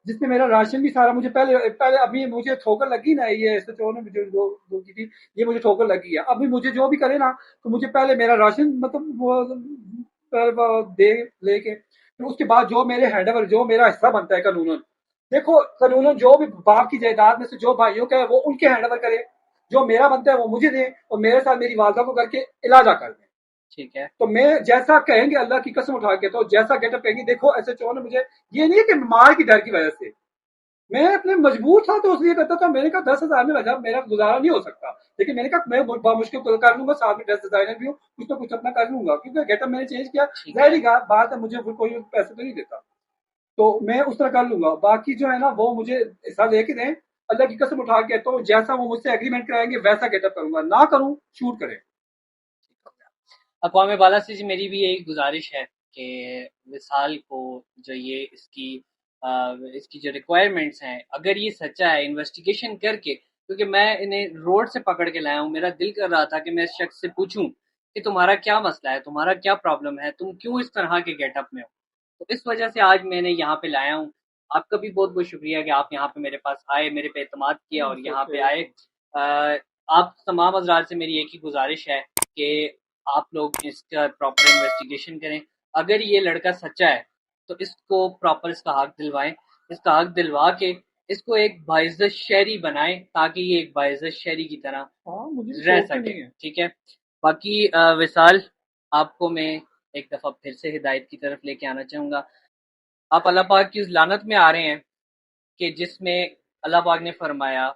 جس میں میرا راشن بھی سارا, مجھے پہلے ابھی مجھے ٹھوکر لگی نا, یہ ایس ایچ او نے مجھے جو کی تھی, یہ مجھے ٹھوکر لگی ہے. ابھی مجھے جو بھی کرے نا, تو مجھے پہلے میرا راشن مطلب وہ دے لے کے, پھر اس کے بعد جو میرے ہینڈ اوور, جو میرا حصہ بنتا ہے قانوناً, دیکھو قانوناً جو بھی باپ کی جائیداد میں سے جو بھائیوں کا ہے وہ ان کے ہینڈ اوور کرے, جو میرا بنتا ہے وہ مجھے دے, اور میرے ساتھ میری والدہ کو کر کے علاجہ کر دیں. ٹھیک ہے, تو میں جیسا کہیں گے, اللہ کی قسم اٹھا کے, تو جیسا گیٹ اپ کہیں گے, دیکھو ایس ایچ او نے مجھے, یہ نہیں ہے کہ مار کی ڈر کی وجہ سے, میں اپنے مجبور تھا تو اس لیے کرتا تھا. میں نے کہا 10,000 میں وجہ میرا گزارا نہیں ہو سکتا, لیکن میں نے کہا میں بامشکل کر لوں گا, ساتھ میں ڈریس ڈیزائنر بھی ہوں, کچھ تو کچھ اپنا کر لوں گا, کیونکہ گیٹ اپ میں نے چینج کیا, ظاہری بات ہے مجھے کوئی پیسے تو نہیں دیتا, تو میں اس طرح کر لوں گا. باقی جو ہے نا وہ مجھے حصہ لے کے دیں, اللہ کی قسم اٹھا کے, تو جیسا وہ مجھ سے ایگریمنٹ کرائیں گے ویسا گیٹ اپ کروں گا, نہ کروں شوٹ کریں. اقوام بالا سے جی میری بھی یہی گزارش ہے کہ وصال کو جو یہ اس کی جو ریکوائرمنٹس ہیں, اگر یہ سچا ہے, انویسٹیگیشن کر کے, کیونکہ میں انہیں روڈ سے پکڑ کے لایا ہوں, میرا دل کر رہا تھا کہ میں اس شخص سے پوچھوں کہ تمہارا کیا مسئلہ ہے, تمہارا کیا پرابلم ہے, تم کیوں اس طرح کے گیٹ اپ میں ہو. تو اس وجہ سے آج میں نے یہاں پہ لایا ہوں. آپ کا بھی بہت بہت شکریہ کہ آپ یہاں پہ میرے پاس آئے, میرے پہ اعتماد کیا اور یہاں پہ آئے. آپ تمام حضرات سے میری ایک ہی گزارش ہے کہ آپ لوگ اس کا پراپر انویسٹیگیشن کریں. اگر یہ لڑکا سچا ہے تو اس کو پراپر اس کا حق دلوائیں, اس کا حق دلوا کے اس کو ایک باعزت شہری بنائیں, تاکہ یہ ایک باعزت شہری کی طرح رہ سکے. ٹھیک ہے. باقی وصال آپ کو میں ایک دفعہ پھر سے ہدایت کی طرف لے کے آنا چاہوں گا. آپ اللہ پاک کی اس لعنت میں آ رہے ہیں کہ جس میں اللہ پاک نے فرمایا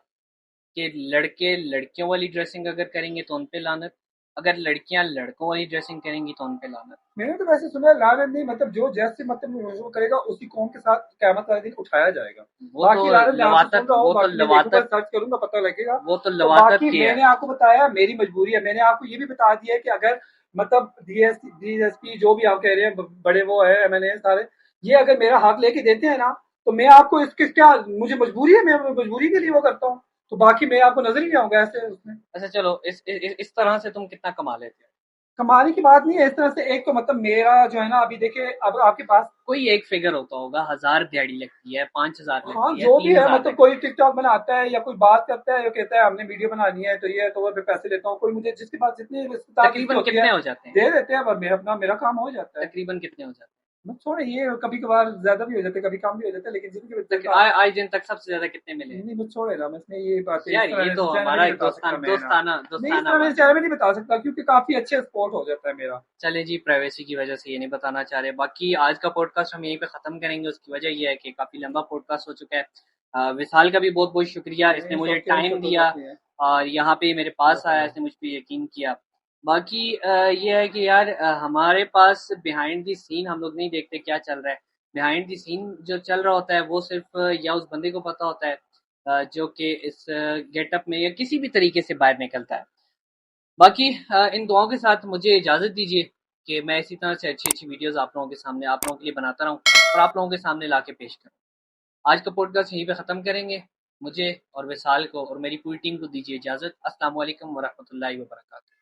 کہ لڑکے لڑکیوں والی ڈریسنگ اگر کریں گے تو ان پہ لعنت، اگر لڑکیاں لڑکوں والی ڈریسنگ کریں گی تو ان پہ لعنت. میں نے تو ویسے سنا ہے لعنت نہیں، مطلب جو جیسے مطلب وہ کرے گا اسی قوم کے ساتھ قیامت والے دن اٹھایا جائے گا. وہ تو باقی لعنت میں آپ سے سن لواتت رہا ہوں، وہ تو باقی میں دیکھوں گا، لواتت سرچ کروں گا، پتہ لگے گا. وہ تو تو لواتت باقی کی میں ہے. نے آپ کو بتایا میری مجبوری ہے. میں نے آپ کو یہ بھی بتا دیا ہے کہ اگر مطلب ڈی ایس پی جو بھی آپ کہہ رہے ہیں بڑے وہ ہے ایم ایل اے سارے، یہ اگر میرا حق لے کے دیتے ہیں نا تو میں آپ کو اس کے کیا مجھے مجبوری ہے، میں مجبوری کے لیے وہ کرتا ہوں. تو باقی میں آپ کو نظر ہی نہیں آؤں گا ایسے اس میں. اچھا چلو، اس طرح سے تم کتنا کما لیتے ہو؟ کمانے کی بات نہیں ہے اس طرح سے. ایک تو مطلب میرا جو ہے نا ابھی دیکھیں اب آپ کے پاس کوئی ایک فگر ہوتا ہوگا، 1000 دیہڑی لگتی ہے، 5000 ہاں لگتی ہے، جو بھی ہے 3000 مطلب لگتی کوئی ٹک ٹاک بناتا ہے یا کوئی بات کرتا ہے یا کہتا ہے ہم نے ویڈیو بنانی ہے تو یہ تو وہ پہ پیسے لیتا ہوں. کوئی مجھے جس کے پاس جتنی ہے. استطاعت جس کی تقریباً ہوتی ہے کتنے ہو جاتے ہیں؟ دے دیتے ہیں، پر میرا اپنا میرا کام ہو جاتا ہے. تقریباً کتنے ہو جاتے بس چھوڑے یہ کبھی کبھار زیادہ بھی ہو جاتے ہیں کبھی کم بھی ہو جاتے ہیں، لیکن جن ہیں؟ کی آج دن تک سب سے زیادہ کتنے ملے ہیں؟ نہیں بس چھوڑے نا. بس میں یہ باتیں اس یار طرح یہ میرے تو چینل میں ہمارا نہیں ایک بتا سکتا. میں نا نہیں اس طرح میرے دوستانہ چینل میں نہیں بتا سکتا کیونکہ کافی اچھے سپورٹ ہو جاتا ہے میرا. چلے جی، پرائیویسی کی وجہ سے یہ نہیں بتانا چاہ رہے. باقی آج کا پوڈ کاسٹ ہم یہیں پہ ختم کریں گے. اس کی وجہ یہ ہے کہ کافی لمبا پوڈ کاسٹ ہو چکا ہے. وصال کا بھی بہت بہت شکریہ، اس نے مجھے ٹائم دیا اور یہاں پہ میرے پاس آیا، اس نے مجھ پہ یقین کیا. باقی یہ ہے کہ یار ہمارے پاس بیہائنڈ دی سین ہم لوگ نہیں دیکھتے کیا چل رہا ہے. بیہائنڈ دی سین جو چل رہا ہوتا ہے وہ صرف یا اس بندے کو پتا ہوتا ہے جو کہ اس گیٹ اپ میں یا کسی بھی طریقے سے باہر نکلتا ہے. باقی ان دعاؤں کے ساتھ مجھے اجازت دیجیے کہ میں اسی طرح سے اچھی اچھی ویڈیوز آپ لوگوں کے سامنے، آپ لوگوں کے لیے بناتا رہوں اور آپ لوگوں کے سامنے لا کے پیش کروں. آج کا پوڈ کاسٹ یہیں پہ ختم کریں گے. مجھے اور وصال کو اور میری پوری ٹیم کو دیجیے اجازت. السلام علیکم ورحمۃ اللہ وبرکاتہ.